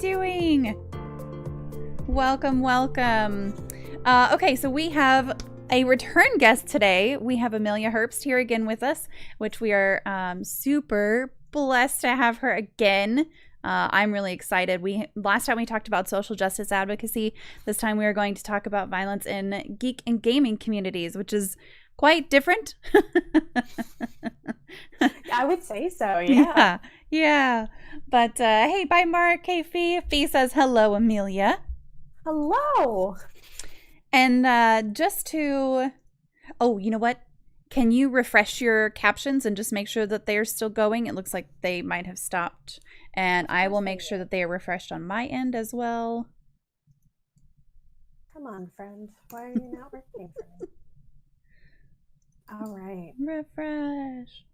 doing? Welcome. Okay, so we have a return guest today. We have Amelia Herbst here again with us, which we are super blessed to have her again. I'm really excited. Last time we talked about social justice advocacy. This time we are going to talk about violence in geek and gaming communities, which is quite different. I would say so, yeah. Yeah. But hey, bye, Mark. Hey, Fee. Fee says hello, Amelia. Hello. And oh, you know what? Can you refresh your captions and just make sure that they're still going? It looks like they might have stopped. And I will make sure that they are refreshed on my end as well. Come on, friend. Why are you not working for me? All right. Refresh.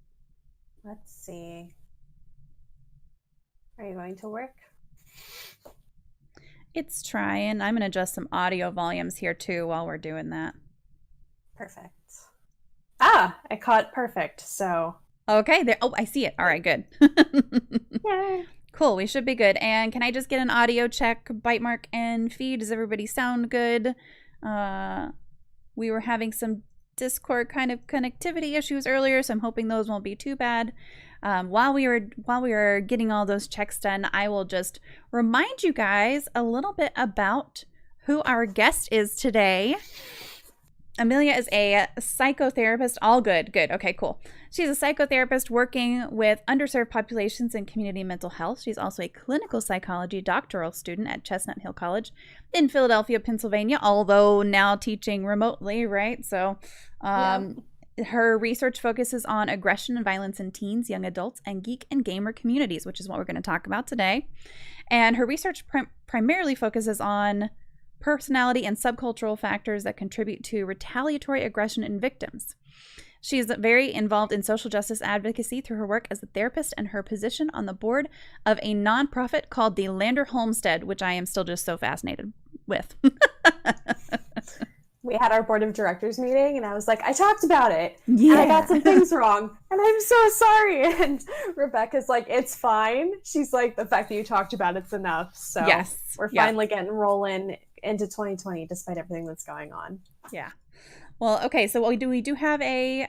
Let's see. Are you going to work? It's trying. I'm going to adjust some audio volumes here too while we're doing that. Perfect. Ah, I caught perfect, so. Okay, there. Oh, I see it. All right, good. Yay. Cool, we should be good. And can I just get an audio check, Bite Mark and Feed? Does everybody sound good? We were having some Discord kind of connectivity issues earlier, so I'm hoping those won't be too bad. While we were getting all those checks done, I will just remind you guys a little bit about who our guest is today. Amelia is a psychotherapist. All good. Okay, cool. She's a psychotherapist working with underserved populations in community mental health. She's also a clinical psychology doctoral student at Chestnut Hill College in Philadelphia, Pennsylvania, although now teaching remotely, right? So her research focuses on aggression and violence in teens, young adults, and geek and gamer communities, which is what we're going to talk about today. And her research primarily focuses on personality and subcultural factors that contribute to retaliatory aggression in victims. She is very involved in social justice advocacy through her work as a therapist and her position on the board of a nonprofit called the Landerholmstead, which I am still just so fascinated with. We had our board of directors meeting, and I was like, I talked about it, yeah. And I got some things wrong, and I'm so sorry. And Rebecca's like, it's fine. She's like, the fact that you talked about it's enough. So yes. We're finally getting rolling into 2020 despite everything that's going on. Yeah. Well, okay, so we do have a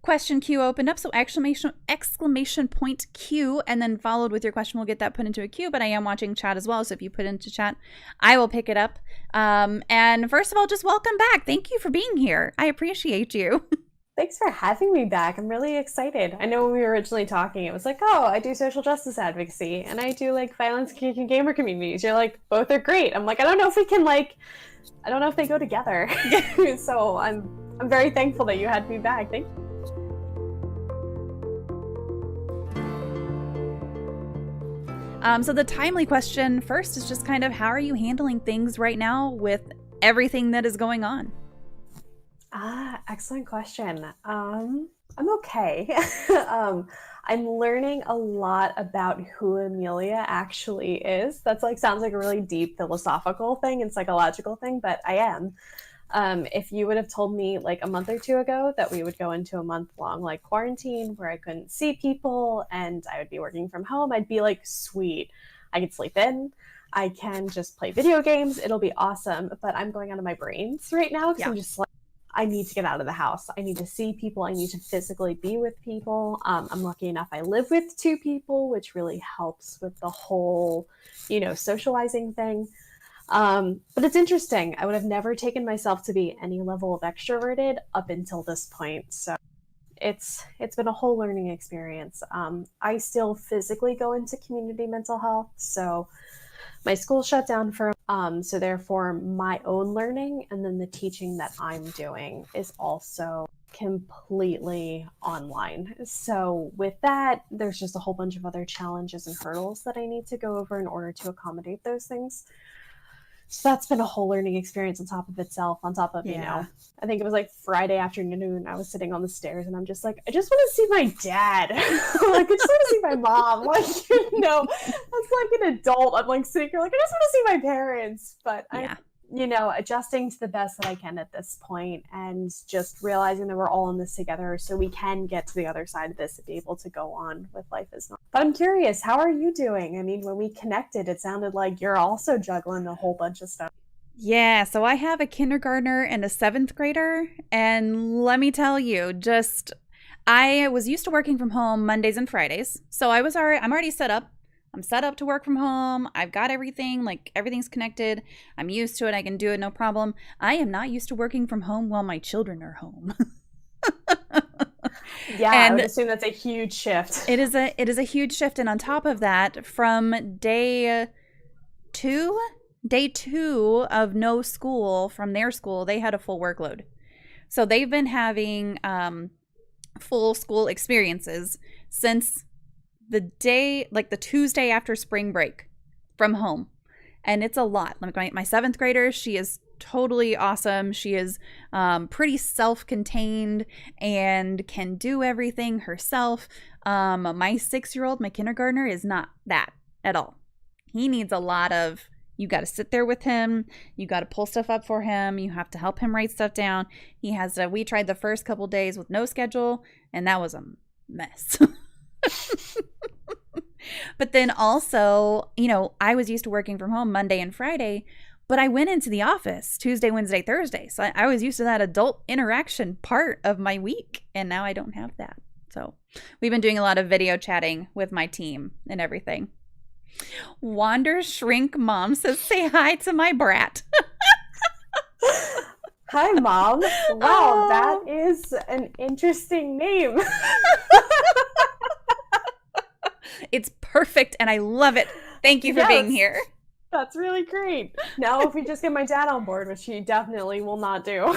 question queue opened up, so exclamation point Q, and then followed with your question. We'll get that put into a queue, but I am watching chat as well, so if you put into chat, I will pick it up. And first of all, just welcome back. Thank you for being here. I appreciate you. Thanks for having me back. I'm really excited. I know when we were originally talking, it was like, oh, I do social justice advocacy, and I do like violence in gamer communities. You're like, both are great. I'm like, I don't know if we can I don't know if they go together. So I'm very thankful that you had me back. Thank you. So the timely question first is just kind of, how are you handling things right now with everything that is going on? Excellent question. I'm okay. I'm learning a lot about who Amelia actually is. That's sounds like a really deep philosophical thing and psychological thing, but I am. If you would have told me a month or two ago that we would go into a month-long quarantine where I couldn't see people and I would be working from home, I'd be like, sweet, I can sleep in. I can just play video games. It'll be awesome. But I'm going out of my brains right now because I'm just I need to get out of the house. I need to see people. I need to physically be with people. I'm lucky enough I live with two people, which really helps with the whole, socializing thing. But it's interesting. I would have never taken myself to be any level of extroverted up until this point. So it's been a whole learning experience. I still physically go into community mental health. So my school shut down for so therefore my own learning and then the teaching that I'm doing is also completely online. So with that, there's just a whole bunch of other challenges and hurdles that I need to go over in order to accommodate those things. So that's been a whole learning experience on top of itself, on top of, I think it was Friday afternoon, I was sitting on the stairs and I'm just like, I just want to see my dad. I just want to see my mom. That's an adult. I'm sitting here I just want to see my parents. But adjusting to the best that I can at this point and just realizing that we're all in this together so we can get to the other side of this and be able to go on with life as normal. But I'm curious, how are you doing? I mean, when we connected, it sounded like you're also juggling a whole bunch of stuff. Yeah, so I have a kindergartner and a 7th grader, and let me tell you, I was used to working from home Mondays and Fridays, so I'm already set up. I'm set up to work from home. I've got everything, like everything's connected. I'm used to it. I can do it, no problem. I am not used to working from home while my children are home. Yeah, and I would assume that's a huge shift. It is a huge shift, and on top of that, from day two of no school from their school, they had a full workload. So they've been having full school experiences since the Tuesday after spring break from home. And it's a lot. Like my 7th grader, she is totally awesome. She is pretty self-contained and can do everything herself. My 6-year-old, my kindergartner, is not that at all. He needs a lot of, you got to sit there with him. You got to pull stuff up for him. You have to help him write stuff down. We tried the first couple days with no schedule, and that was a mess. But then also, I was used to working from home Monday and Friday, but I went into the office Tuesday, Wednesday, Thursday. So I was used to that adult interaction part of my week, and now I don't have that. So we've been doing a lot of video chatting with my team and everything. Wander Shrink Mom says, say hi to my brat. Hi, Mom. Wow, that is an interesting name. It's perfect, and I love it. Thank you for being here. That's really great. Now, if we just get my dad on board, which he definitely will not do.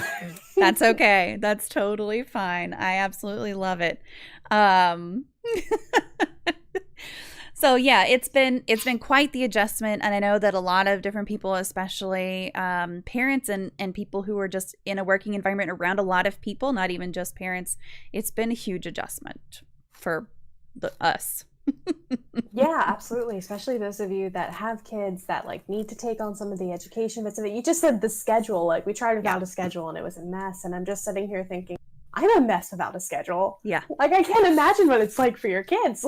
That's okay. That's totally fine. I absolutely love it. So yeah, it's been quite the adjustment, and I know that a lot of different people, especially parents and people who are just in a working environment around a lot of people, not even just parents, it's been a huge adjustment for us. Yeah, absolutely. Especially those of you that have kids that need to take on some of the education bits of it. You just said the schedule. We tried without a schedule and it was a mess. And I'm just sitting here thinking, I'm a mess without a schedule. Yeah. I can't imagine what it's like for your kids.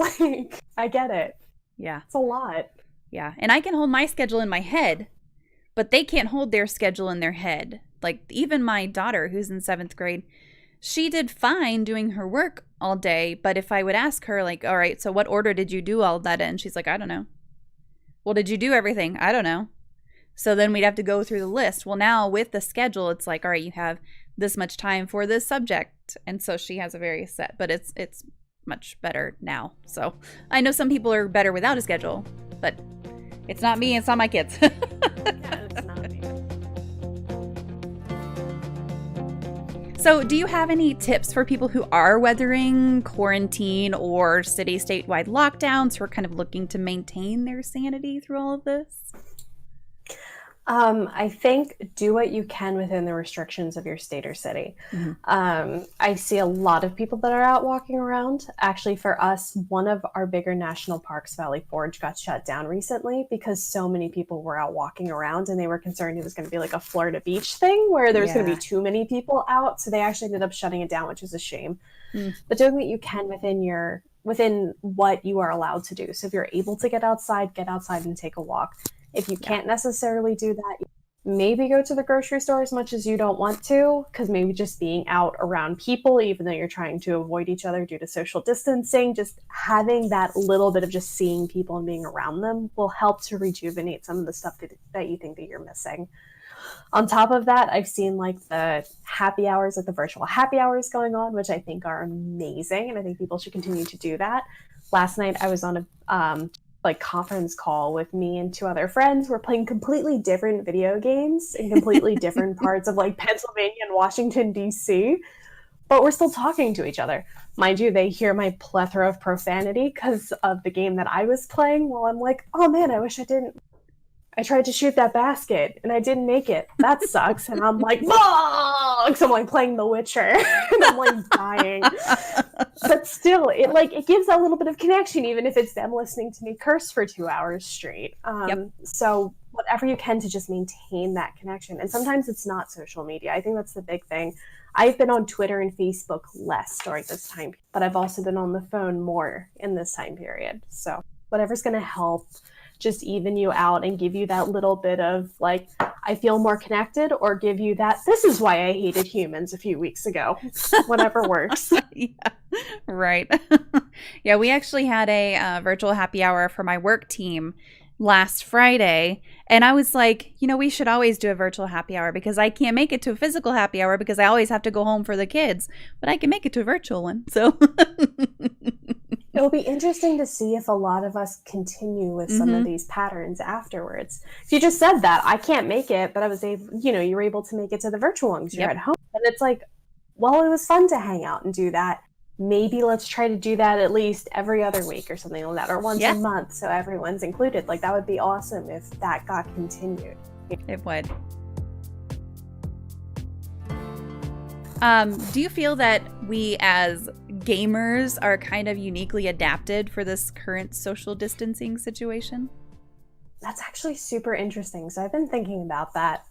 I get it. Yeah. It's a lot. Yeah. And I can hold my schedule in my head, but they can't hold their schedule in their head. Even my daughter, who's in 7th grade, she did fine doing her work all day, but if I would ask her, all right, so what order did you do all that in? She's like, I don't know. Well, did you do everything? I don't know. So then we'd have to go through the list. Well, now with the schedule, it's all right, you have this much time for this subject. And so she has a very set, but it's much better now. So I know some people are better without a schedule, but it's not me. It's not my kids. Yeah, it's not me. So do you have any tips for people who are weathering quarantine or city statewide lockdowns, who are kind of looking to maintain their sanity through all of this? I think do what you can within the restrictions of your state or city. Mm-hmm. I see a lot of people that are out walking around. Actually, for us, one of our bigger national parks, Valley Forge, got shut down recently because so many people were out walking around and they were concerned it was going to be like a Florida Beach thing where there's going to be too many people out. So they actually ended up shutting it down, which is a shame. But doing what you can within what you are allowed to do. So if you're able to get outside and take a walk. If you can't necessarily do that, maybe go to the grocery store as much as you don't want to, because maybe just being out around people, even though you're trying to avoid each other due to social distancing, just having that little bit of just seeing people and being around them will help to rejuvenate some of the stuff that you think that you're missing. On top of that, I've seen the happy hours, the virtual happy hours going on, which I think are amazing. And I think people should continue to do that. Last night I was on a conference call with me and 2 other friends. We're playing completely different video games in completely different parts of Pennsylvania and Washington, D.C., but we're still talking to each other. Mind you, they hear my plethora of profanity because of the game that I was playing. Well, I'm like, oh man, I wish I didn't. I tried to shoot that basket and I didn't make it. That sucks. And I'm like, so I'm playing The Witcher and I'm dying. But still, it gives a little bit of connection, even if it's them listening to me curse for 2 hours straight. So whatever you can to just maintain that connection. And sometimes it's not social media. I think that's the big thing. I've been on Twitter and Facebook less during this time, but I've also been on the phone more in this time period. So whatever's going to help just even you out and give you that little bit of like, I feel more connected, or give you that, this is why I hated humans a few weeks ago. Whatever works. Yeah, right. Yeah, we actually had a virtual happy hour for my work team last Friday. And I was like, we should always do a virtual happy hour because I can't make it to a physical happy hour because I always have to go home for the kids, but I can make it to a virtual one. So it'll be interesting to see if a lot of us continue with some of these patterns afterwards. If you just said that, I can't make it, but I was able, you were able to make it to the virtual one because you're at home. And it's like, well, it was fun to hang out and do that. Maybe let's try to do that at least every other week or something like that, or once a month, so everyone's included. Like, that would be awesome if that got continued. It would. Do you feel that we as gamers are kind of uniquely adapted for this current social distancing situation? That's actually super interesting. So I've been thinking about that.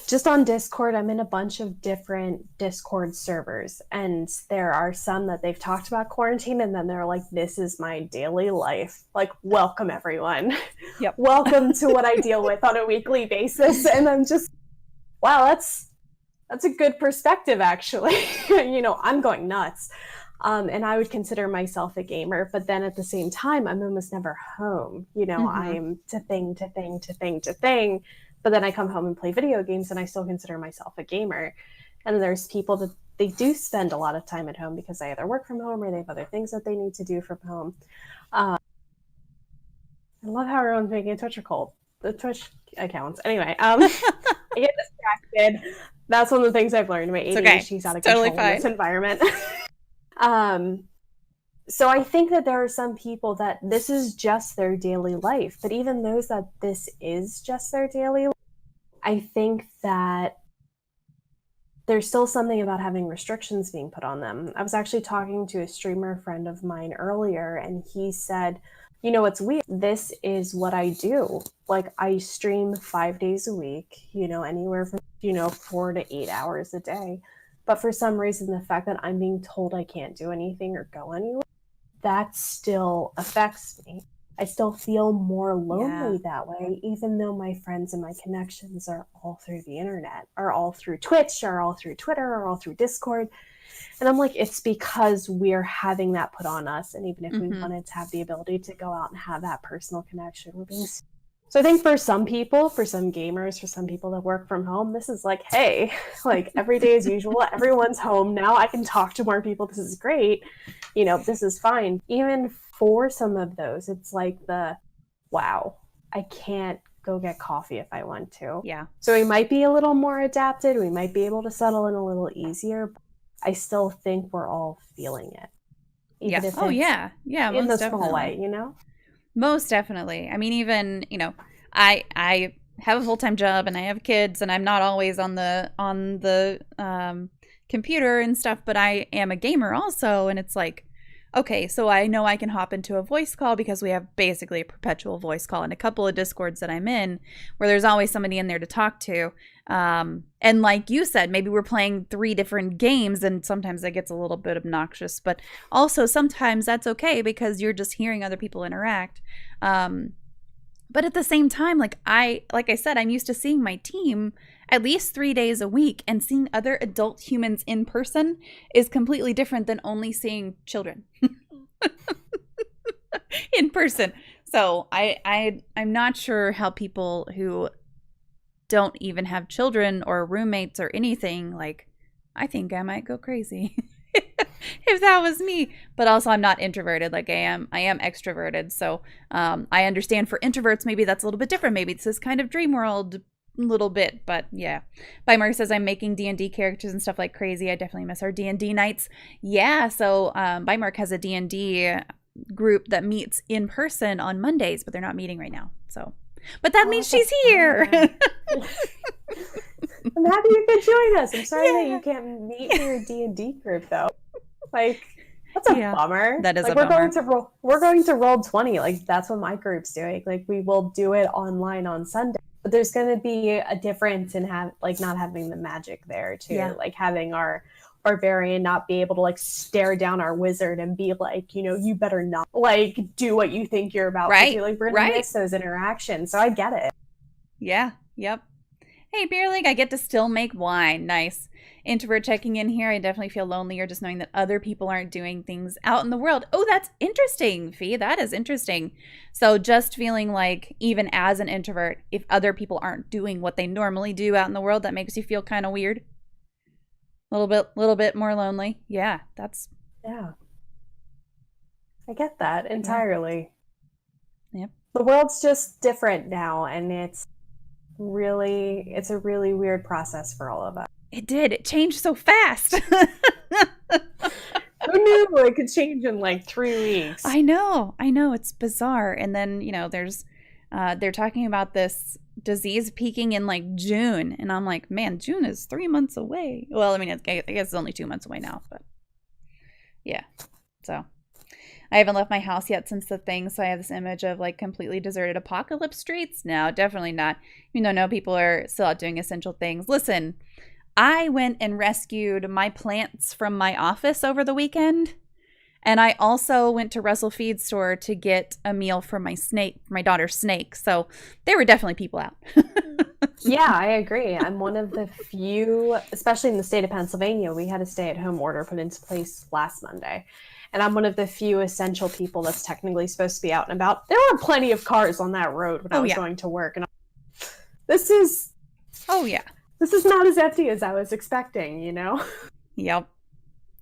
Just on Discord, I'm in a bunch of different Discord servers, and there are some that they've talked about quarantine, and then they're like, this is my daily life. Like, welcome everyone. Yep. Welcome to what I deal with on a weekly basis. And I'm just, wow, that's a good perspective, actually. I'm going nuts. And I would consider myself a gamer, but then at the same time, I'm almost never home. I'm to thing. But then I come home and play video games, and I still consider myself a gamer. And there's people that they do spend a lot of time at home because they either work from home or they have other things that they need to do from home. I love how everyone's making a Twitch cult. The Twitch accounts. Anyway, I get distracted. That's one of the things I've learned. My ADHD's out of control in this environment. So I think that there are some people that this is just their daily life, but even those that this is just their daily life, I think that there's still something about having restrictions being put on them. I was actually talking to a streamer friend of mine earlier, and he said, it's weird. This is what I do. Like, I stream 5 days a week, anywhere from, 4 to 8 hours a day. But for some reason, the fact that I'm being told I can't do anything or go anywhere, that still affects me. I still feel more lonely that way, even though my friends and my connections are all through the internet, are all through Twitch, are all through Twitter, are all through Discord. And I'm like, it's because we're having that put on us. And even if we wanted to have the ability to go out and have that personal connection, we're being... So I think for some people, for some gamers, for some people that work from home, this is like, hey, like every day as usual, everyone's home now. I can talk to more people. This is great. This is fine. Even for some of those, it's like wow, I can't go get coffee if I want to. Yeah. So we might be a little more adapted. We might be able to settle in a little easier. But I still think we're all feeling it. Even if it's in the small way, Most definitely. I mean, even, I have a full-time job and I have kids and I'm not always on the computer and stuff, but I am a gamer also. And it's like, okay, so I know I can hop into a voice call because we have basically a perpetual voice call in a couple of Discords that I'm in where there's always somebody in there to talk to. And like you said, maybe we're playing 3 different games and sometimes that gets a little bit obnoxious, but also sometimes that's okay because you're just hearing other people interact. But at the same time, like I said, I'm used to seeing my team at least 3 days a week, and seeing other adult humans in person is completely different than only seeing children in person. So I'm not sure how people who don't even have children or roommates or anything, like, I think I might go crazy if that was me. But also I'm not introverted like I am extroverted. So I understand for introverts, maybe that's a little bit different. Maybe it's this kind of dream world little bit, but yeah. Bymark says I'm making D&D characters and stuff like crazy. I definitely miss our D&D nights. Yeah, so Bymark has a D&D group that meets in person on Mondays, but they're not meeting right now. So, but that means she's here. I'm happy you could join us. I'm sorry that you can't meet for your D&D group though. Like, That's a Yeah, bummer. that is Like a bummer. we're going to roll 20. Like that's what my group's doing. Like we will do it online on Sunday. But there's going to be a difference in not having the magic there too. Yeah. Like having our barbarian not be able to like stare down our wizard and be like, you better not like do what you think you're about to do. Like we're going to miss those interactions. So I get it. Yeah. Yep. Hey, Beer League, I get to still make wine. Nice. Introvert checking in here. I definitely feel lonelier just knowing that other people aren't doing things out in the world. Oh, that's interesting, Fee. That is interesting. So just feeling like even as an introvert, if other people aren't doing what they normally do out in the world, that makes you feel kind of weird. A little bit more lonely. Yeah, yeah. I get that entirely. Yep. The world's just different now, and it's a really weird process for all of us. It did. It changed so fast. Who knew it could change in like 3 weeks? I know. It's bizarre. And then, they're talking about this disease peaking in like June. And I'm like, man, June is 3 months away. Well, I mean, I guess it's only 2 months away now, but yeah. So I haven't left my house yet since the thing. So I have this image of like completely deserted apocalypse streets. No, definitely not. No, people are still out doing essential things. Listen, I went and rescued my plants from my office over the weekend. And I also went to Russell Feed store to get a meal for my daughter's snake. So there were definitely people out. Yeah, I agree. I'm one of the few, especially in the state of Pennsylvania, we had a stay-at-home order put into place last Monday. And I'm one of the few essential people that's technically supposed to be out and about. There were plenty of cars on that road when I was going to work. And this is not as empty as I was expecting, Yep.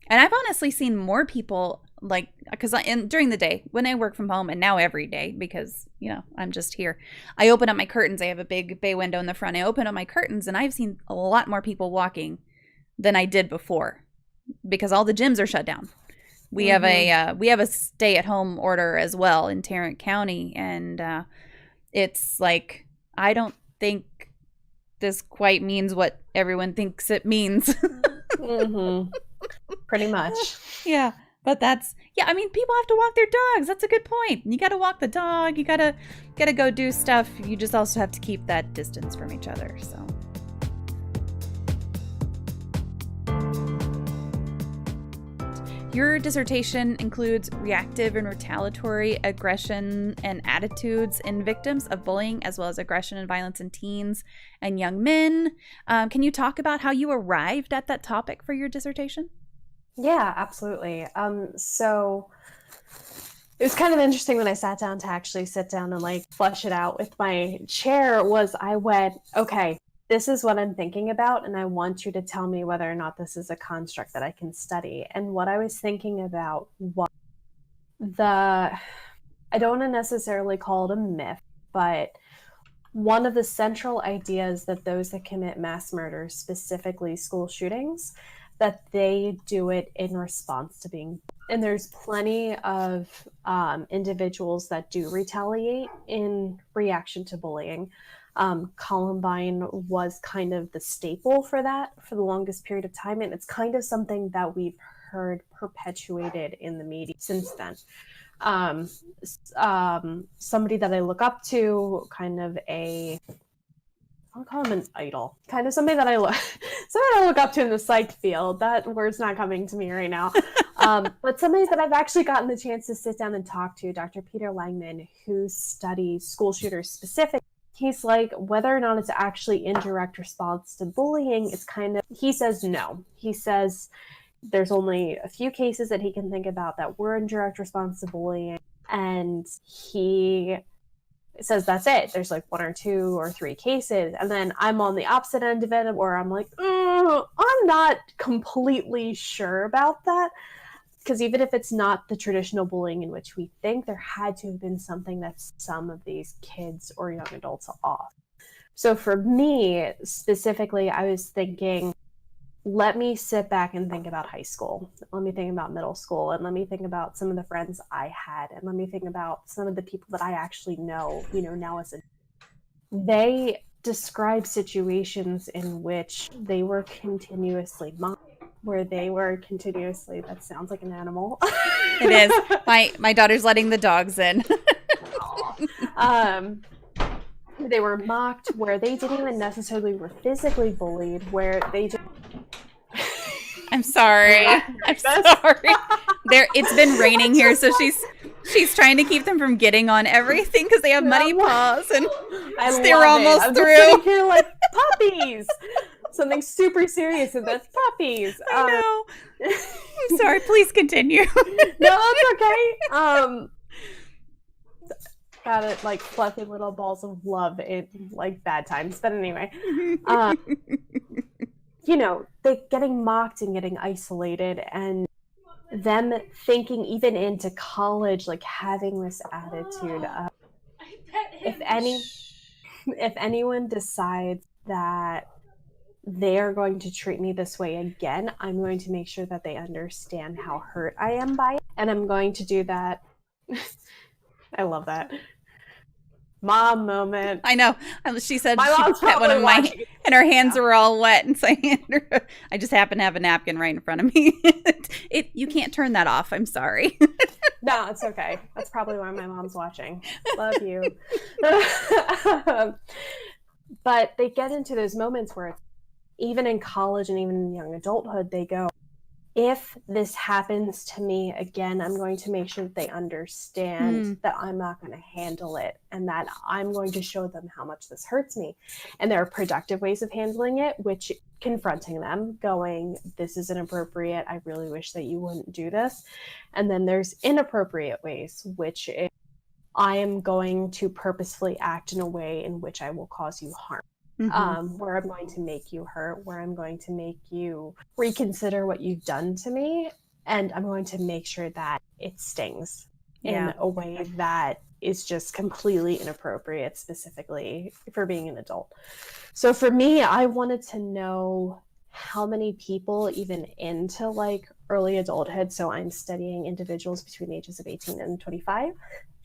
And I've honestly seen more people like, because during the day when I work from home, and now every day because, I'm just here, I open up my curtains. I have a big bay window in the front. I open up my curtains and I've seen a lot more people walking than I did before because all the gyms are shut down. We have a stay-at-home order as well in Tarrant County, and it's like, I don't think this quite means what everyone thinks it means. Pretty much. Yeah, but I mean, people have to walk their dogs. That's a good point. You got to walk the dog. You gotta go do stuff. You just also have to keep that distance from each other. So. Your dissertation includes reactive and retaliatory aggression and attitudes in victims of bullying, as well as aggression and violence in teens and young men. Can you talk about how you arrived at that topic for your dissertation? Yeah, absolutely. So it was kind of interesting when I sat down to actually sit down and like flesh it out with my chair. I went, okay, this is what I'm thinking about, and I want you to tell me whether or not this is a construct that I can study. And what I was thinking about was I don't want to necessarily call it a myth, but one of the central ideas that those that commit mass murder, specifically school shootings, that they do it in response to being. And there's plenty of individuals that do retaliate in reaction to bullying. Columbine was kind of the staple for that for the longest period of time. And it's kind of something that we've heard perpetuated in the media since then. Somebody that I look up to, I'll call him an idol, kind of somebody that I look up to in the psych field. That word's not coming to me right now. But somebody that I've actually gotten the chance to sit down and talk to, Dr. Peter Langman, who studies school shooters specifically. He's like, whether or not it's actually indirect response to bullying, he says no. He says there's only a few cases that he can think about that were in direct response to bullying. And he says that's it. There's like 1 or 2 or 3 cases. And then I'm on the opposite end of it where I'm like, I'm not completely sure about that. Because even if it's not the traditional bullying in which we think, there had to have been something that some of these kids or young adults off. So for me, specifically, I was thinking, let me sit back and think about high school. Let me think about middle school. And let me think about some of the friends I had. And let me think about some of the people that I actually know, now they describe situations in which they were continuously mocked. where they were continuously, that sounds like an animal. It is. My daughter's letting the dogs in. They were mocked, where they didn't even necessarily were physically bullied, where they just... I'm sorry. I'm sorry. It's been raining here, so she's trying to keep them from getting on everything because they have muddy paws, and they're almost I'm through. Just sitting here like, puppies. Something super serious, and that's puppies. I know. I'm sorry. Please continue. No, it's okay. Got it, like fluffy little balls of love in like bad times. But anyway, you know, they getting mocked and getting isolated, and them thinking even into college, like having this attitude of, if anyone decides that they're going to treat me this way again, I'm going to make sure that they understand how hurt I am by it. And I'm going to do that. I love that. Mom moment. I know. She said my mom's she pet one of my, and her hands yeah. were all wet, and so I just happen to have a napkin right in front of me. You can't turn that off. I'm sorry. No, it's okay. That's probably why my mom's watching. Love you. But they get into those moments where even in college and even in young adulthood, they go, if this happens to me again, I'm going to make sure that they understand that I'm not going to handle it, and that I'm going to show them how much this hurts me. And there are productive ways of handling it, which confronting them, going, this is inappropriate. I really wish that you wouldn't do this. And then there's inappropriate ways, which is, I am going to purposefully act in a way in which I will cause you harm. Where I'm going to make you hurt, where I'm going to make you reconsider what you've done to me, and I'm going to make sure that it stings in a way that is just completely inappropriate, specifically for being an adult. So for me, I wanted to know how many people, even into like early adulthood, so I'm studying individuals between the ages of 18 and 25,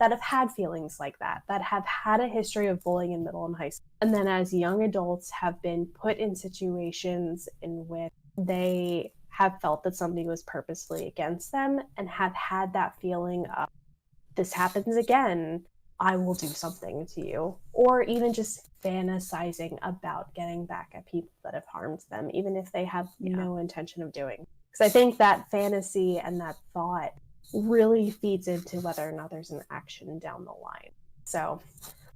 that have had feelings like that have had a history of bullying in middle and high school, and then as young adults have been put in situations in which they have felt that somebody was purposely against them, and have had that feeling of, this happens again, I will do something to you, or even just fantasizing about getting back at people that have harmed them, even if they have no intention of doing. Because I think that fantasy and that thought really feeds into whether or not there's an action down the line. So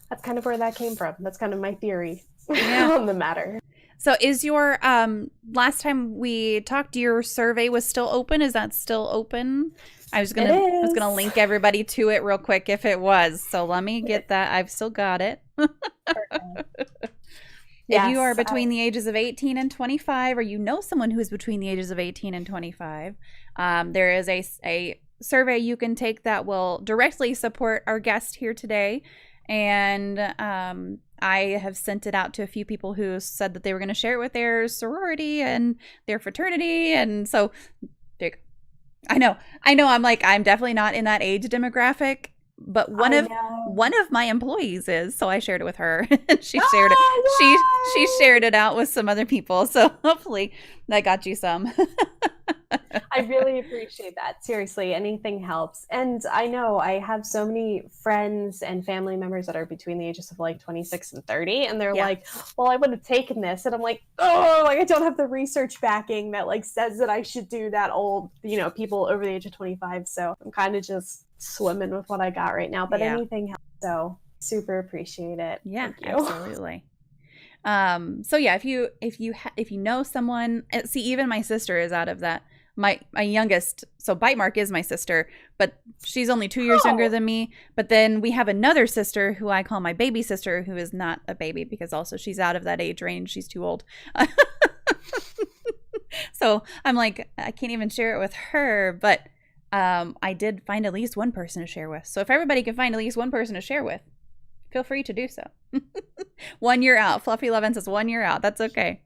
that's kind of where that came from. That's kind of my theory on the matter. So is your last time we talked, your survey was still open? Is that still open? I was gonna link everybody to it real quick if it was. So let me get that. I've still got it. If you are between the ages of 18 and 25, or you know someone who is between the ages of 18 and 25, there is a survey you can take that will directly support our guest here today. And I have sent it out to a few people who said that they were going to share it with their sorority and their fraternity. And so I know. I'm like, I'm definitely not in that age demographic, but one of my employees is, so I shared it with her. And she shared it. She shared it out with some other people. So hopefully that got you some. I really appreciate that. Seriously, anything helps. And I know I have so many friends and family members that are between the ages of like 26 and 30, and they're like, well, I would have taken this. And I'm like, oh, like I don't have the research backing that like says that I should do that old, you know, people over the age of 25. So I'm kind of just swimming with what I got right now, but anything helps. So super appreciate it. Yeah, absolutely. So yeah, if you know someone, see, even my sister is out of that. My youngest, so Bite Mark is my sister, but she's only 2 years younger than me. But then we have another sister who I call my baby sister, who is not a baby because also she's out of that age range. She's too old. So I'm like, I can't even share it with her, but I did find at least one person to share with. So if everybody can find at least one person to share with, feel free to do so. 1 year out. Fluffy Lovin says 1 year out. That's okay.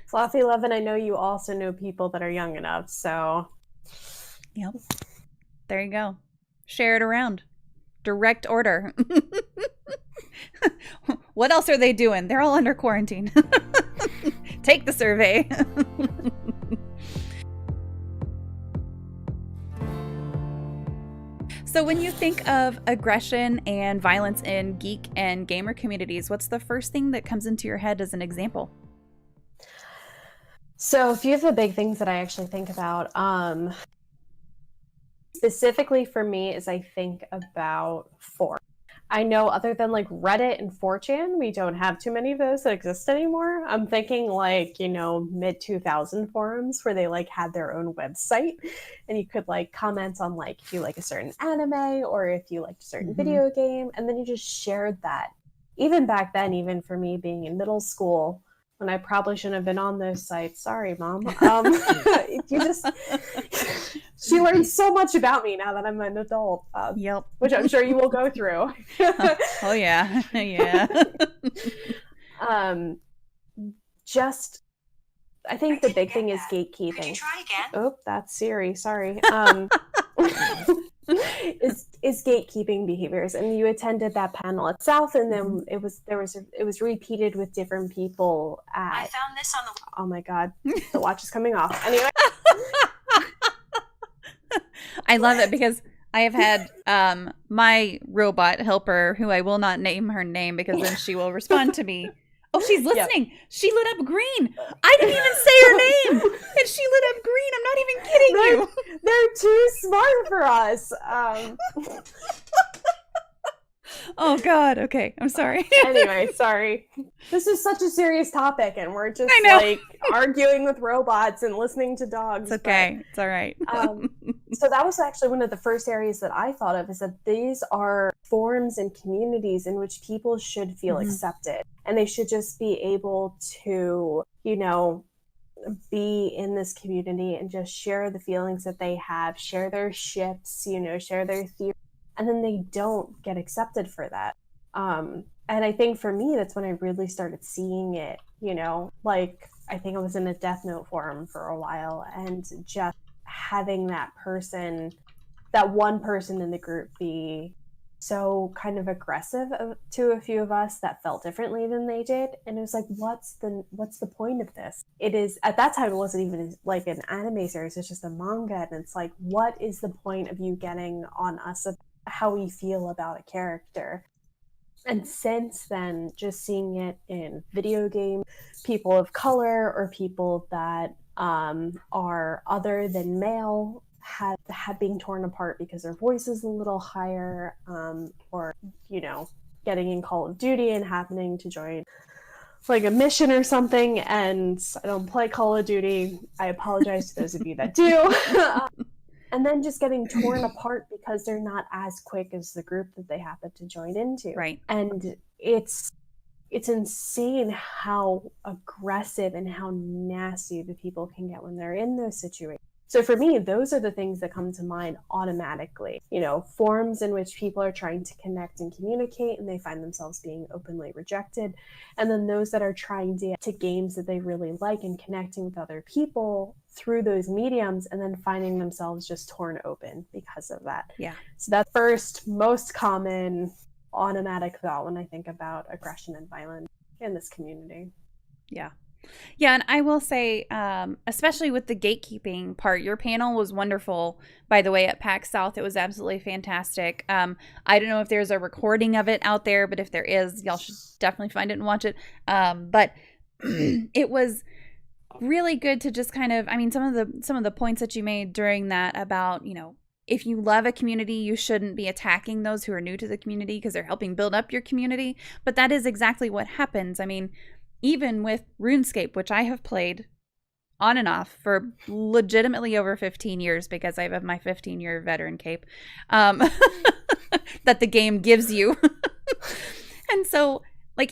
Fluffy Lovin, I know you also know people that are young enough, so. Yep. There you go. Share it around. Direct order. What else are they doing? They're all under quarantine. Take the survey. So when you think of aggression and violence in geek and gamer communities, what's the first thing that comes into your head as an example? So a few of the big things that I actually think about, specifically for me, is I think about forums. I know other than like Reddit and 4chan, we don't have too many of those that exist anymore. I'm thinking like, mid 2000 forums where they like had their own website and you could like comment on like if you like a certain anime or if you liked a certain video game, and then you just shared that. Even back then, even for me being in middle school, when I probably shouldn't have been on those sites. Sorry, Mom. She learned so much about me now that I'm an adult. Yep. Which I'm sure you will go through. Oh yeah. Yeah. I think the big thing is gatekeeping. Could you try again? Oh, that's Siri. Sorry. Is gatekeeping behaviors, and you attended that panel at South, and then it was repeated with different people at. I found this on the. Oh my God, the watch is coming off. Anyway, I love it because I have had my robot helper, who I will not name her name because then she will respond to me. Oh, she's listening. Yep. She lit up green. I didn't even say her name. And she lit up green. I'm not even kidding you. They're too smart for us. Oh, God. Okay. I'm sorry. Anyway, sorry. This is such a serious topic, and we're just like arguing with robots and listening to dogs. It's okay. It's all right. So that was actually one of the first areas that I thought of, is that these are forums and communities in which people should feel accepted, and they should just be able to, be in this community and just share the feelings that they have, share their ships, share their theories. And then they don't get accepted for that. And I think for me, that's when I really started seeing it, like I think I was in a Death Note forum for a while, and just having that one person in the group be so kind of aggressive to a few of us that felt differently than they did. And it was like, what's the point of this? It is, at that time, it wasn't even like an anime series, it's just a manga. And it's like, what is the point of you getting on us about how we feel about a character? And since then, just seeing it in video games, people of color or people that are other than male have being torn apart because their voice is a little higher, or getting in Call of Duty and happening to join like a mission or something. And I don't play Call of Duty. I apologize to those of you that do. And then just getting torn apart because they're not as quick as the group that they happen to join into. Right. And it's insane how aggressive and how nasty the people can get when they're in those situations. So for me, those are the things that come to mind automatically. Forums in which people are trying to connect and communicate, and they find themselves being openly rejected. And then those that are trying to get to games that they really like and connecting with other people through those mediums, and then finding themselves just torn open because of that. Yeah. So that's first most common automatic thought when I think about aggression and violence in this community. Yeah. Yeah, and I will say, especially with the gatekeeping part, your panel was wonderful, by the way, at PAX South. It was absolutely fantastic. I don't know if there's a recording of it out there, but if there is, y'all should definitely find it and watch it. But it was really good to just kind of, some of the points that you made during that about, if you love a community, you shouldn't be attacking those who are new to the community because they're helping build up your community. But that is exactly what happens. Even with RuneScape, which I have played on and off for legitimately over 15 years because I have my 15-year veteran cape that the game gives you. And so,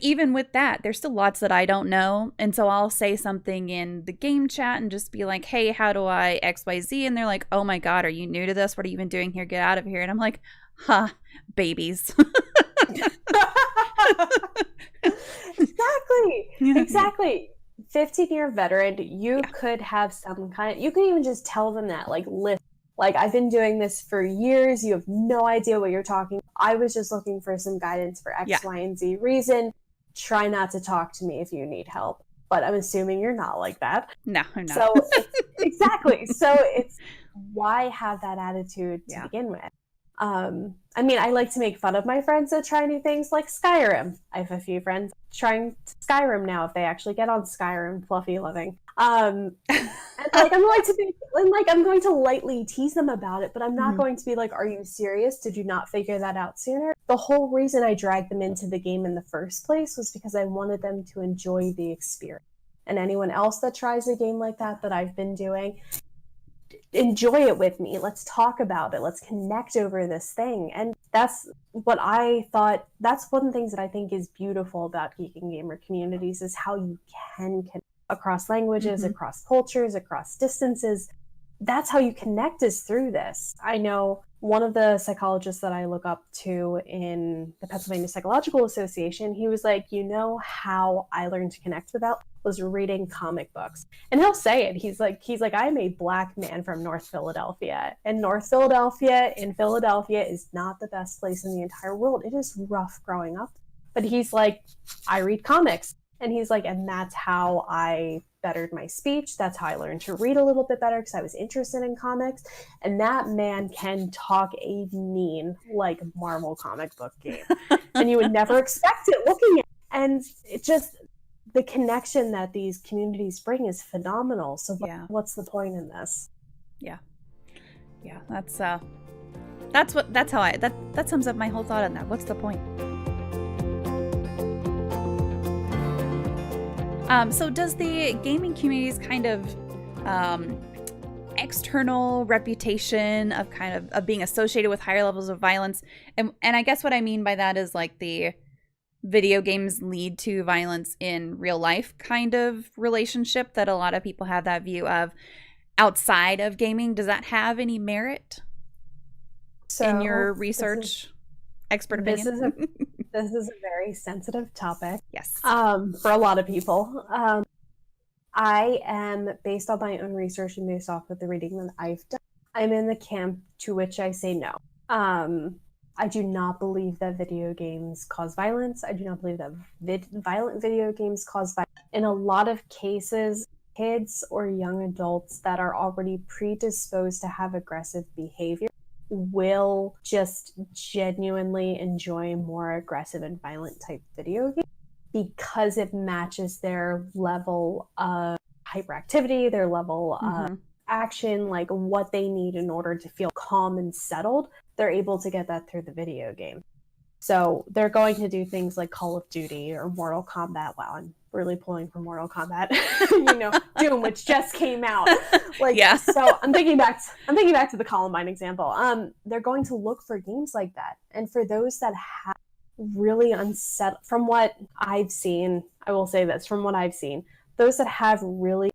even with that, there's still lots that I don't know. And so I'll say something in the game chat and just be like, hey, how do I XYZ? And they're like, oh my God, are you new to this? What are you even doing here? Get out of here. And I'm like, babies. Exactly. 15-year veteran, you could have some kind of, you could even just tell them that, listen, I've been doing this for years. You have no idea what you're talking. I was just looking for some guidance for X, Y, and Z reason. Try not to talk to me if you need help. But I'm assuming you're not like that. No, I'm not. So exactly. So it's why have that attitude to begin with? I mean, I like to make fun of my friends that try new things like Skyrim. I have a few friends trying Skyrim now if they actually get on Skyrim, fluffy living. And like I'm going to lightly tease them about it, but I'm not going to be like, are you serious? Did you not figure that out sooner? The whole reason I dragged them into the game in the first place was because I wanted them to enjoy the experience. And anyone else that tries a game like that I've been doing, enjoy it with me. Let's talk about it. Let's connect over this thing. And that's what I thought. That's one of the things that I think is beautiful about Geek and Gamer communities is how you can connect across languages, across cultures, across distances. That's how you connect is through this. I know one of the psychologists that I look up to in the Pennsylvania Psychological Association, he was like, you know how I learned to connect with that was reading comic books. And he'll say it. He's like, I'm a Black man from North Philadelphia. And North Philadelphia in Philadelphia is not the best place in the entire world. It is rough growing up. But he's like, I read comics. And he's like, and that's how I bettered my speech. That's how I learned to read a little bit better because I was interested in comics. And that man can talk a mean, like, Marvel comic book game. And you would never expect it looking at it. And it just, the connection that these communities bring is phenomenal. So what's the point in this? Yeah. That sums up my whole thought on that. What's the point? So does the gaming community's kind of external reputation of being associated with higher levels of violence, and I guess what I mean by that is like the video games lead to violence in real life kind of relationship that a lot of people have that view of outside of gaming. Does that have any merit in your research? Expert opinion? This is a very sensitive topic. Yes. For a lot of people. I am, based on my own research and based off of the reading that I've done, I'm in the camp to which I say no. I do not believe that video games cause violence. I do not believe that violent video games cause violence. In a lot of cases, kids or young adults that are already predisposed to have aggressive behavior will just genuinely enjoy more aggressive and violent type video games because it matches their level of hyperactivity, their level of action, like what they need in order to feel calm and settled. They're able to get that through the video game. So they're going to do things like Call of Duty or Mortal Kombat. Wow, I'm really pulling from Mortal Kombat. Doom, which just came out. So I'm thinking back to the Columbine example. They're going to look for games like that. And for those that have really unsettled, from what I've seen, I will say this, from what I've seen, those that have really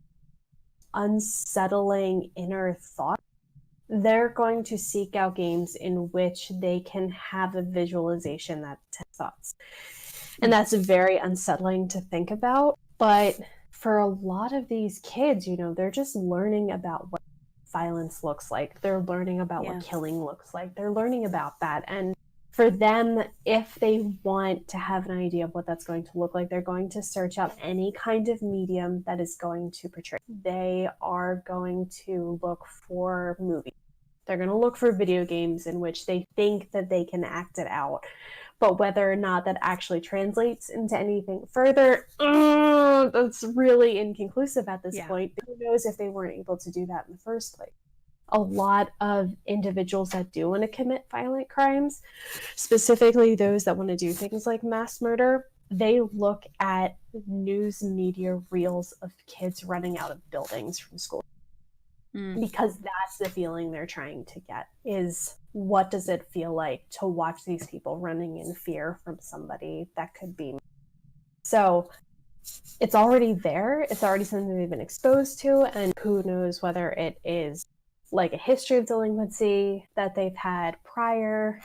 unsettling inner thoughts, they're going to seek out games in which they can have a visualization that thoughts. And that's very unsettling to think about. But for a lot of these kids, they're just learning about what violence looks like. They're learning about what killing looks like. They're learning about that. And for them, if they want to have an idea of what that's going to look like, they're going to search out any kind of medium that is going to portray. They are going to look for movies. They're going to look for video games in which they think that they can act it out. But whether or not that actually translates into anything further, that's really inconclusive at this point. Who knows if they weren't able to do that in the first place? A lot of individuals that do want to commit violent crimes, specifically those that want to do things like mass murder, they look at news media reels of kids running out of buildings from school. Because that's the feeling they're trying to get, is what does it feel like to watch these people running in fear from somebody that could be. So it's already there. It's already something they've been exposed to, and who knows whether it is like a history of delinquency that they've had prior,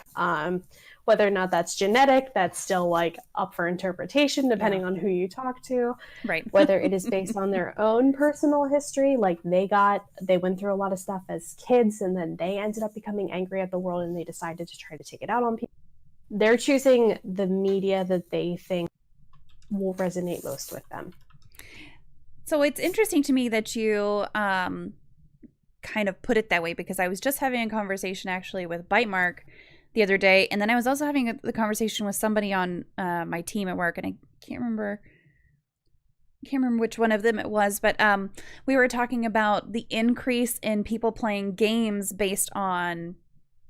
whether or not that's genetic, that's still like up for interpretation depending on who you talk to, right? Whether it is based on their own personal history, like they went through a lot of stuff as kids and then they ended up becoming angry at the world and they decided to try to take it out on people. They're choosing the media that they think will resonate most with them. So it's interesting to me that you kind of put it that way, because I was just having a conversation actually with Bite Mark the other day. And then I was also having the conversation with somebody on my team at work, and I can't remember which one of them it was, but we were talking about the increase in people playing games based on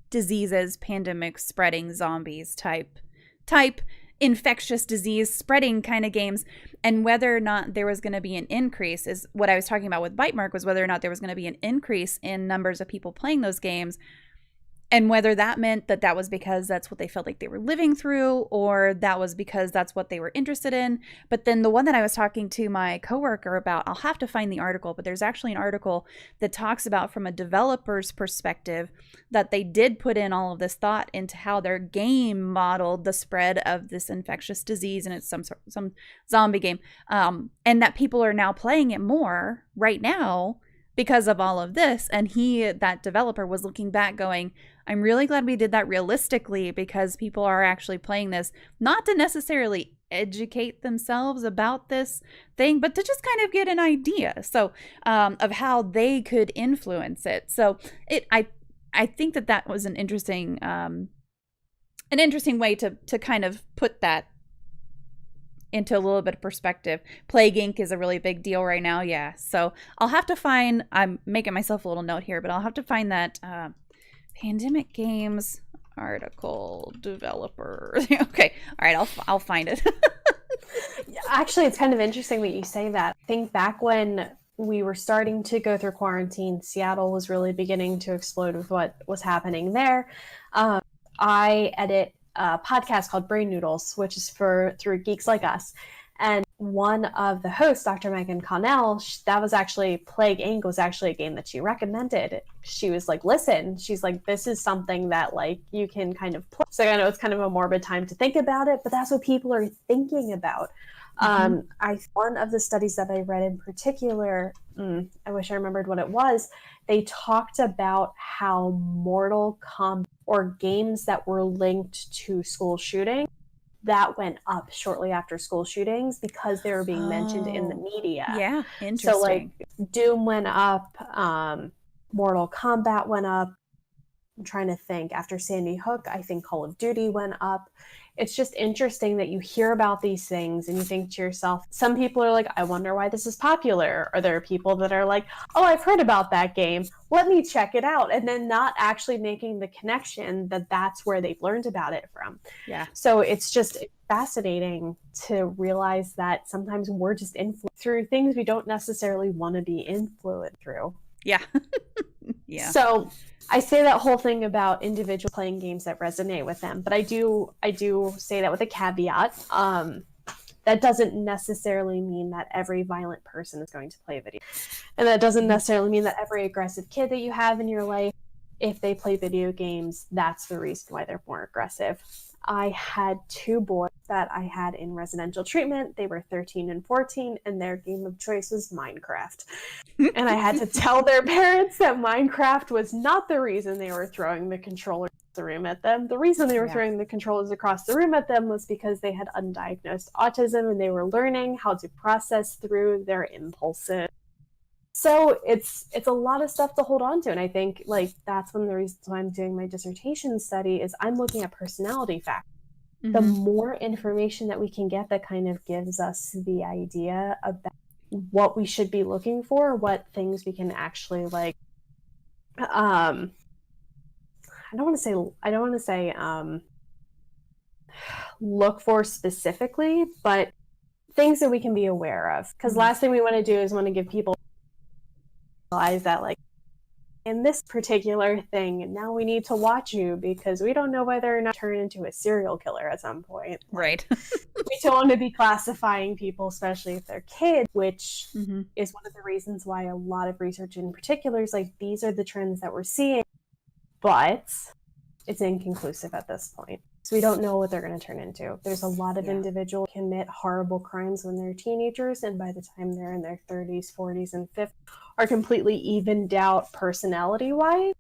diseases, pandemics, spreading, zombies type infectious disease spreading kind of games, and whether or not there was going to be an increase is what I was talking about with Bitemark, was whether or not there was going to be an increase in numbers of people playing those games, and whether that meant that that was because that's what they felt like they were living through, or that was because that's what they were interested in. But then the one that I was talking to my coworker about, I'll have to find the article, but there's actually an article that talks about, from a developer's perspective, that they did put in all of this thought into how their game modeled the spread of this infectious disease, and it's some zombie game, and that people are now playing it more right now because of all of this. And that developer was looking back going, I'm really glad we did that realistically, because people are actually playing this not to necessarily educate themselves about this thing, but to just kind of get an idea of how they could influence it. So I think that was an interesting way to kind of put that into a little bit of perspective. Plague Inc. is a really big deal right now. Yeah. So I'll have to find, I'm making myself a little note here, but I'll have to find that pandemic games article developer. Okay. All right. I'll find it. Actually, it's kind of interesting that you say that. I think back when we were starting to go through quarantine, Seattle was really beginning to explode with what was happening there. I edit a podcast called Brain Noodles, which is through Geeks Like Us. And one of the hosts, Dr. Megan Connell, that was actually Plague Inc. was actually a game that she recommended. She was like, listen, she's like, this is something that like you can kind of play. So I know it's kind of a morbid time to think about it, but that's what people are thinking about. One of the studies that I read in particular, I wish I remembered what it was. They talked about how Mortal Kombat, or games that were linked to school shooting, that went up shortly after school shootings because they were being mentioned in the media. Yeah, interesting. So like Doom went up, Mortal Kombat went up. I'm trying to think. After Sandy Hook, I think Call of Duty went up. It's just interesting that you hear about these things and you think to yourself, some people are like, I wonder why this is popular. Or there are people that are like, oh, I've heard about that game. Let me check it out. And then not actually making the connection that that's where they've learned about it from. Yeah. So it's just fascinating to realize that sometimes we're just influenced through things we don't necessarily want to be influenced through. Yeah. Yeah. So I say that whole thing about individuals playing games that resonate with them, but I do say that with a caveat. That doesn't necessarily mean that every violent person is going to play video. And that doesn't necessarily mean that every aggressive kid that you have in your life, if they play video games, that's the reason why they're more aggressive. I had two boys that I had in residential treatment. They were 13 and 14, and their game of choice was Minecraft. And I had to tell their parents that Minecraft was not the reason they were throwing the controllers across the room at them. The reason they were throwing the controllers across the room at them was because they had undiagnosed autism and they were learning how to process through their impulses. So it's a lot of stuff to hold on to. And I think like that's one of the reasons why I'm doing my dissertation study is I'm looking at personality factors. Mm-hmm. The more information that we can get that kind of gives us the idea about what we should be looking for, what things we can actually like, I don't want to say look for specifically, but things that we can be aware of. Because last thing we want to do is want to give people realize that like in this particular thing now we need to watch you because we don't know whether or not turn into a serial killer at some point. Right. We don't want to be classifying people, especially if they're kids, which is one of the reasons why a lot of research in particular is like these are the trends that we're seeing, but it's inconclusive at this point. So we don't know what they're going to turn into. There's a lot of individuals who commit horrible crimes when they're teenagers, and by the time they're in their 30s, 40s, and 50s, are completely evened out personality-wise.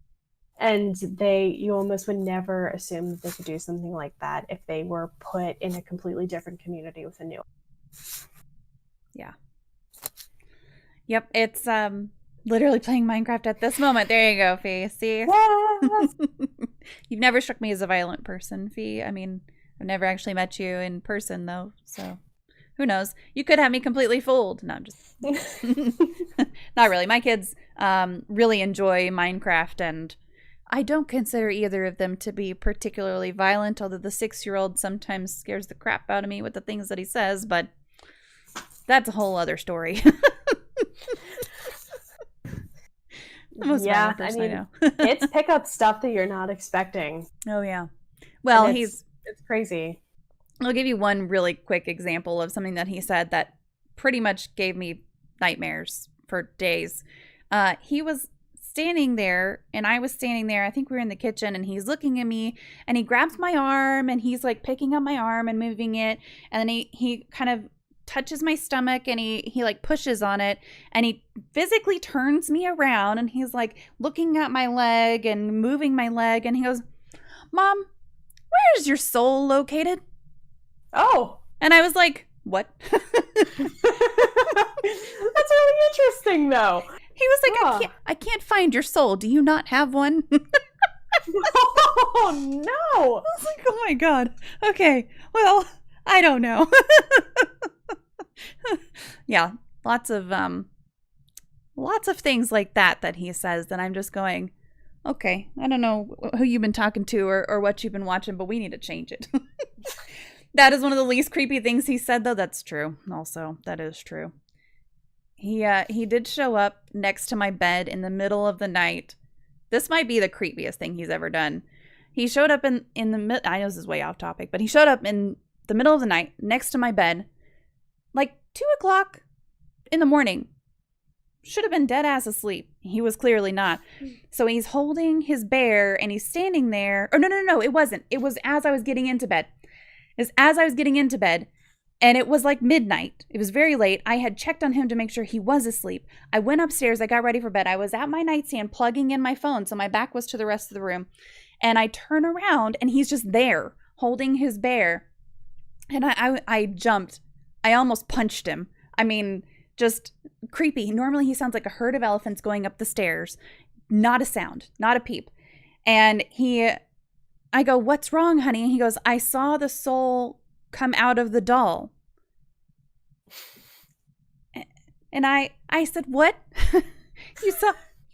And you almost would never assume that they could do something like that if they were put in a completely different community with a new. Yeah. Yep, it's literally playing Minecraft at this moment. There you go, Fee. See? Yes! You've never struck me as a violent person, Fee. I mean, I've never actually met you in person, though, so who knows? You could have me completely fooled. No, I'm just... Not really. My kids really enjoy Minecraft, and I don't consider either of them to be particularly violent, although the 6-year-old sometimes scares the crap out of me with the things that he says, but that's a whole other story. The most violent person I know. Kids pick up stuff that you're not expecting. Oh, yeah. Well, it's crazy. I'll give you one really quick example of something that he said that pretty much gave me nightmares for days. He was standing there and I was standing there. I think we were in the kitchen, and he's looking at me and he grabs my arm and he's like picking up my arm and moving it. And then he kind of touches my stomach and he like pushes on it, and he physically turns me around and he's like looking at my leg and moving my leg, and he goes, "Mom, where is your soul located?" Oh. And I was like, "What?" That's really interesting, though. He was like, I can't find your soul. Do you not have one?" Oh, no. I was like, oh my God. Okay. Well, I don't know. Yeah. Lots of things like that he says that I'm just going, okay, I don't know who you've been talking to or what you've been watching, but we need to change it. That is one of the least creepy things he said, though. That's true. Also, that is true. He did show up next to my bed in the middle of the night. This might be the creepiest thing he's ever done. He showed up in the I know this is way off topic, but he showed up in the middle of the night next to my bed, like 2:00 in the morning. Should have been dead ass asleep. He was clearly not. So he's holding his bear and he's standing there. Oh, no, it wasn't. It was as I was getting into bed. And it was like midnight. It was very late. I had checked on him to make sure he was asleep. I went upstairs. I got ready for bed. I was at my nightstand plugging in my phone, so my back was to the rest of the room. And I turn around and he's just there holding his bear. And I jumped. I almost punched him. I mean, just creepy. Normally he sounds like a herd of elephants going up the stairs. Not a sound, not a peep. And I go, "What's wrong, honey?" And he goes, "I saw the soul come out of the doll." And I said, "What?" "You saw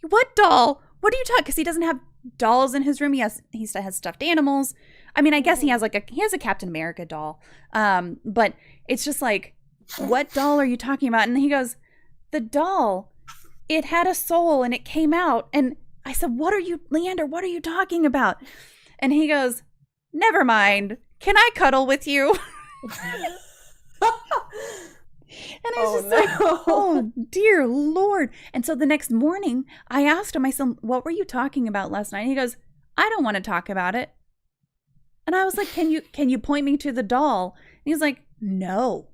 what doll? What are you talking?" Because he doesn't have dolls in his room. He still has stuffed animals. I mean, I guess he has a Captain America doll. But it's just like, what doll are you talking about? And he goes, "The doll, it had a soul and it came out." And I said, Leander, what are you talking about?" And he goes, "Never mind. Can I cuddle with you?" And I was like, oh, dear Lord. And so the next morning, I asked him, I said, "What were you talking about last night?" And he goes, "I don't want to talk about it." And I was like, can you point me to the doll? And he was like, "No."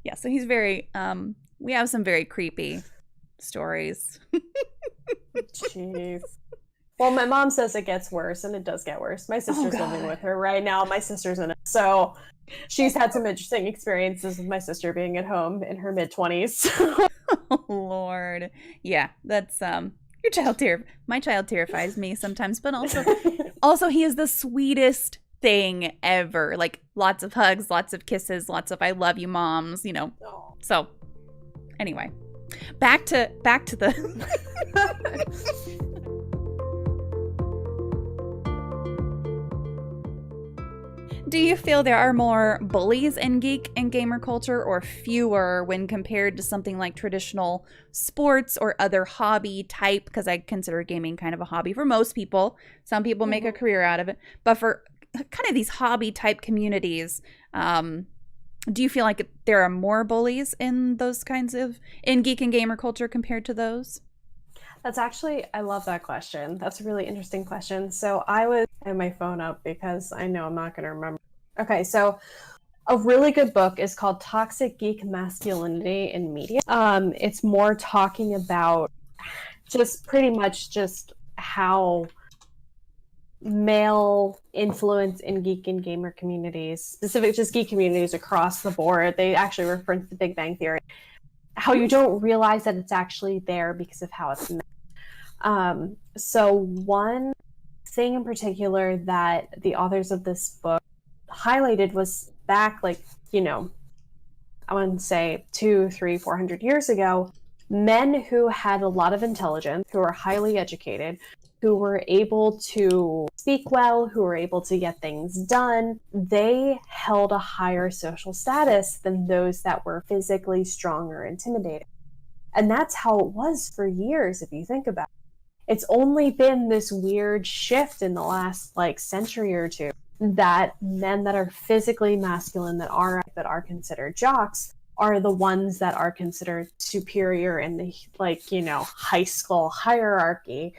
Yeah, so he's very, we have some very creepy stories. Jeez. Well, my mom says it gets worse, and it does get worse. My sister's living with her right now. My sister's in it. So she's had some interesting experiences with my sister being at home in her mid-20s. Oh, Lord. Yeah, that's, my child terrifies me sometimes, but also he is the sweetest thing ever. Like, lots of hugs, lots of kisses, lots of "I love you" moms, you know. So anyway, back to the Do you feel there are more bullies in geek and gamer culture, or fewer when compared to something like traditional sports or other hobby type? Because I consider gaming kind of a hobby for most people. Some people make a career out of it. But for kind of these hobby type communities, do you feel like there are more bullies in those kinds in geek and gamer culture compared to those? I love that question. That's a really interesting question. So I have my phone up because I know I'm not going to remember. Okay, so a really good book is called Toxic Geek Masculinity in Media. It's more talking about just pretty much just how male influence in geek and gamer communities, specific just geek communities across the board. They actually reference the Big Bang Theory. How you don't realize that it's actually there because of how it's made. So one thing in particular that the authors of this book highlighted was back, like, you know, I wouldn't say 200, 300, 400 years ago, men who had a lot of intelligence, who were highly educated, who were able to speak well, who were able to get things done, they held a higher social status than those that were physically strong or intimidating. And that's how it was for years, if you think about it. It's only been this weird shift in the last like century or two that men that are physically masculine, that are considered jocks, are the ones that are considered superior in the, like, you know, high school hierarchy.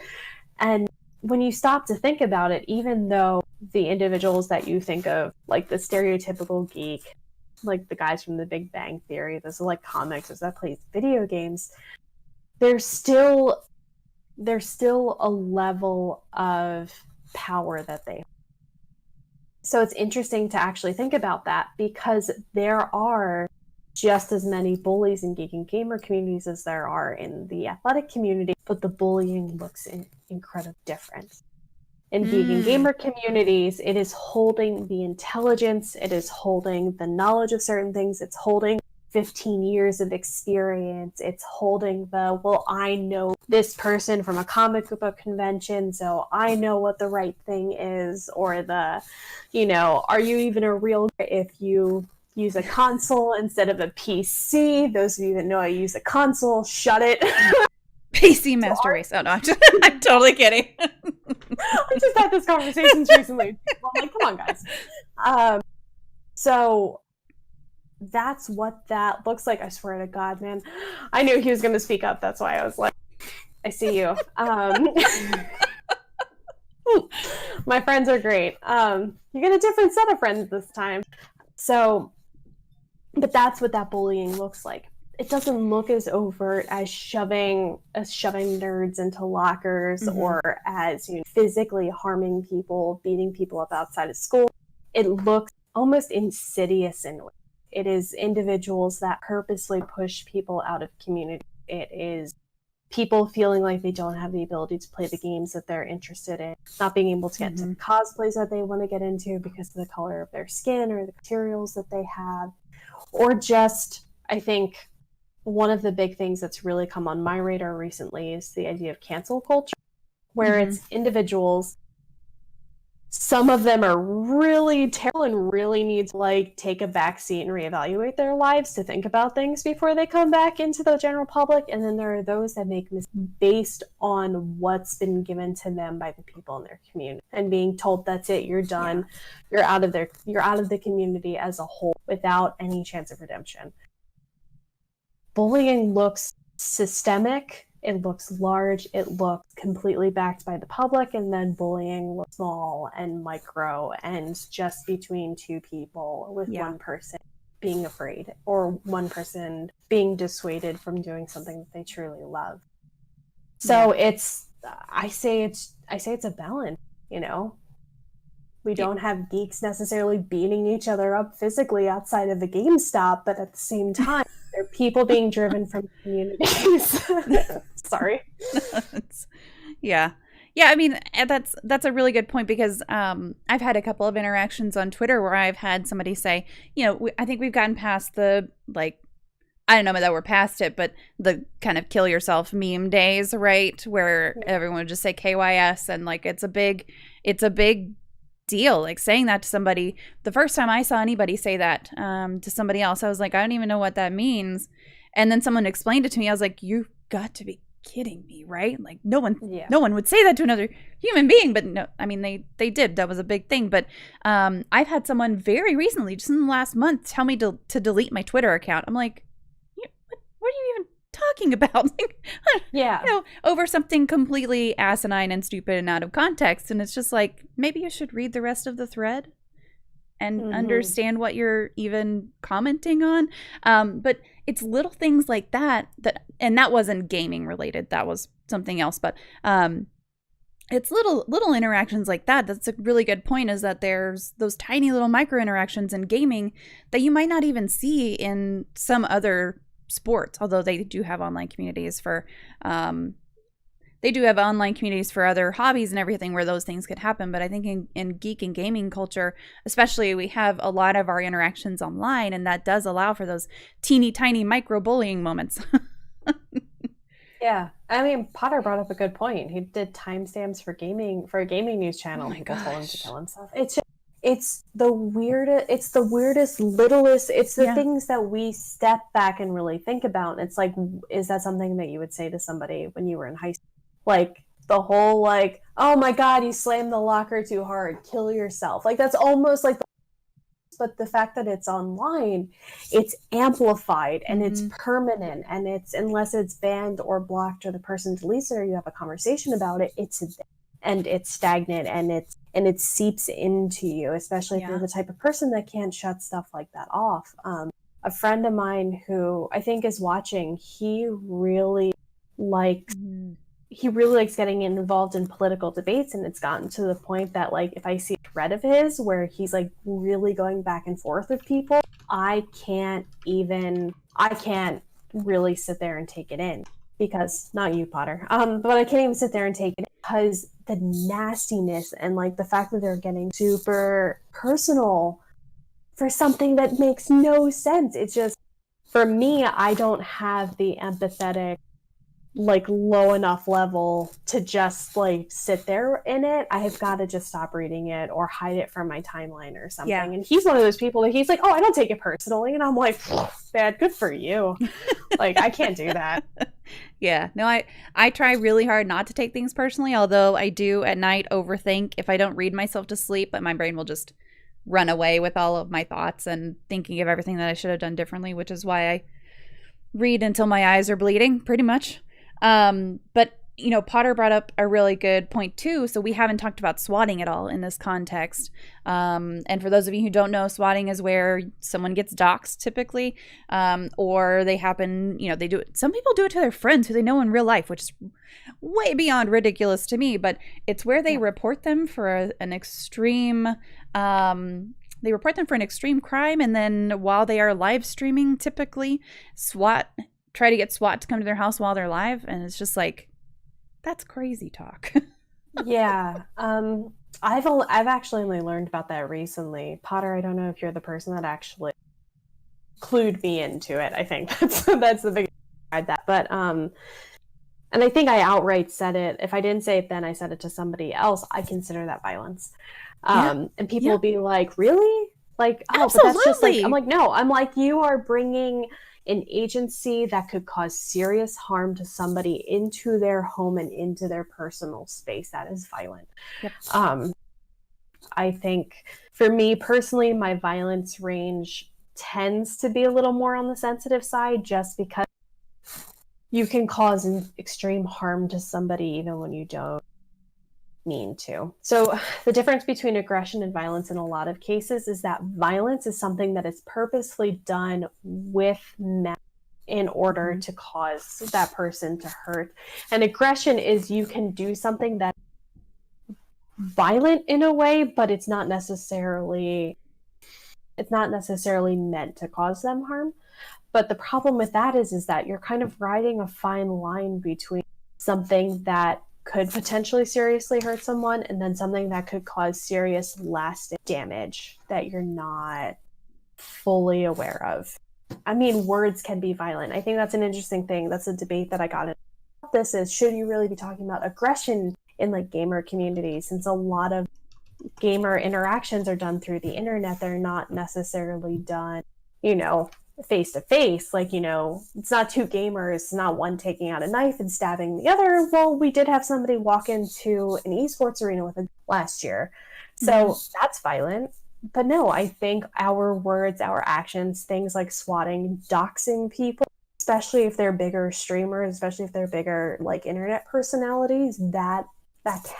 And when you stop to think about it, even though the individuals that you think of, like the stereotypical geek, like the guys from the Big Bang Theory, those are like comics, those that plays video games, there's still a level of power that they have. So it's interesting to actually think about that, because there are just as many bullies in geek and gamer communities as there are in the athletic community, but the bullying looks incredibly different. In geek and gamer communities, it is holding the intelligence, it is holding the knowledge of certain things, it's holding 15 years of experience, it's holding the, well, I know this person from a comic book convention, so I know what the right thing is, or the, you know, are you even a real if you use a console instead of a PC? Those of you that know I use a console, shut it. PC Master Race. Oh, no, I'm totally kidding. I just had this conversation recently. I'm like, come on, guys. So that's what that looks like. I swear to God, man. I knew he was going to speak up. That's why I was like, I see you. My friends are great. You get a different set of friends this time. So, but that's what that bullying looks like. It doesn't look as overt as shoving nerds into lockers, or as, you know, physically harming people, beating people up outside of school. It looks almost insidious in a way. It is individuals that purposely push people out of community. It is people feeling like they don't have the ability to play the games that they're interested in, not being able to get into the cosplays that they want to get into because of the color of their skin or the materials that they have. Or just, I think, one of the big things that's really come on my radar recently is the idea of cancel culture, where it's individuals. Some of them are really terrible and really need to like take a backseat and reevaluate their lives to think about things before they come back into the general public. And then there are those that make mistakes based on what's been given to them by the people in their community, and being told that's it, you're done, you're out of the community as a whole without any chance of redemption. Bullying looks systemic. It looks large, it looks completely backed by the public, and then bullying looks small and micro and just between two people, with one person being afraid or one person being dissuaded from doing something that they truly love. So I say it's a balance, you know? We don't have geeks necessarily beating each other up physically outside of the GameStop, but at the same time, there are people being driven from communities. Sorry. Yeah. I mean, that's a really good point, because I've had a couple of interactions on Twitter where I've had somebody say, you know, I think we've gotten past the, like, I don't know that we're past it, but the kind of kill yourself meme days, right? Where everyone would just say KYS, and like it's a big deal, like saying that to somebody. The first time I saw anybody say that to somebody else, I was like, I don't even know what that means. And then someone explained it to me. I was like, you've got to be kidding me, right? Like no one would say that to another human being. But no, I mean they did. That was a big thing. But I've had someone very recently, just in the last month, tell me to delete my Twitter account. I'm like, what are you even talking about? Like, you know, over something completely asinine and stupid and out of context. And it's just like, maybe you should read the rest of the thread and understand what you're even commenting on. But it's little things like that, and that wasn't gaming related, that was something else, but it's little interactions like that. That's a really good point, is that there's those tiny little micro interactions in gaming that you might not even see in some other sports, although they do have online communities for they do have online communities for other hobbies and everything where those things could happen. But I think in geek and gaming culture, especially, we have a lot of our interactions online, and that does allow for those teeny tiny micro bullying moments. Yeah. I mean, Potter brought up a good point. He did timestamps for a gaming news channel. Oh my People told him to gosh. kill himself. It's the weirdest, littlest, it's the Yeah. things that we step back and really think about. It's like, is that something that you would say to somebody when you were in high school? Like the whole like, oh my God, you slammed the locker too hard, kill yourself. Like that's almost like, but the fact that it's online, it's amplified and it's permanent, and it's, unless it's banned or blocked or the person deletes it or you have a conversation about it, it's there, and it's stagnant, and it seeps into you, especially if you're the type of person that can't shut stuff like that off. A friend of mine who I think is watching, he really likes getting involved in political debates, and it's gotten to the point that, like, if I see a thread of his where he's like really going back and forth with people, I can't really sit there and take it in, because, not you, Potter, but I can't even sit there and take it in because the nastiness and like the fact that they're getting super personal for something that makes no sense. It's just, for me, I don't have the empathetic, like, low enough level to just like sit there in it. I have got to just stop reading it or hide it from my timeline or something. Yeah. And he's one of those people that he's like, oh, I don't take it personally. And I'm like, bad, good for you. Like, I can't do that. Yeah, no, I try really hard not to take things personally, although I do at night overthink. If I don't read myself to sleep, but my brain will just run away with all of my thoughts and thinking of everything that I should have done differently, which is why I read until my eyes are bleeding, pretty much. But you know, Potter brought up a really good point too. So we haven't talked about swatting at all in this context. And for those of you who don't know, swatting is where someone gets doxxed typically, or they happen, you know, they do it. Some people do it to their friends who they know in real life, which is way beyond ridiculous to me. But it's where they report them for an extreme. They report them for an extreme crime, and then while they are live streaming, typically try to get SWAT to come to their house while they're live, and it's just like, that's crazy talk. Yeah. I've actually only learned about that recently. Potter, I don't know if you're the person that actually clued me into it. I think that's the biggest that. But and I think I outright said it. If I didn't say it then, I said it to somebody else. I consider that violence. And people will be like, really? Like, oh, Absolutely. but that's just like, I'm like, no, I'm like, you are bringing an agency that could cause serious harm to somebody into their home and into their personal space. That is violent. Yep. I think for me personally, my violence range tends to be a little more on the sensitive side, just because you can cause an extreme harm to somebody even when you don't mean to. So the difference between aggression and violence in a lot of cases is that violence is something that is purposely done with malice in order to cause that person to hurt. And aggression is, you can do something that's violent in a way, but it's not necessarily meant to cause them harm. But the problem with that is that you're kind of riding a fine line between something that could potentially seriously hurt someone and then something that could cause serious lasting damage that you're not fully aware of. I mean, words can be violent. I think that's an interesting thing. That's a debate that I got in. This is, should you really be talking about aggression in like gamer communities, since a lot of gamer interactions are done through the internet. They're not necessarily done, you know, face to face. Like, you know, it's not two gamers, it's not one taking out a knife and stabbing the other. Well, we did have somebody walk into an esports arena with a last year, so that's violent. But no, I think our words, our actions, things like swatting, doxing people, especially if they're bigger streamers, especially if they're bigger like internet personalities, that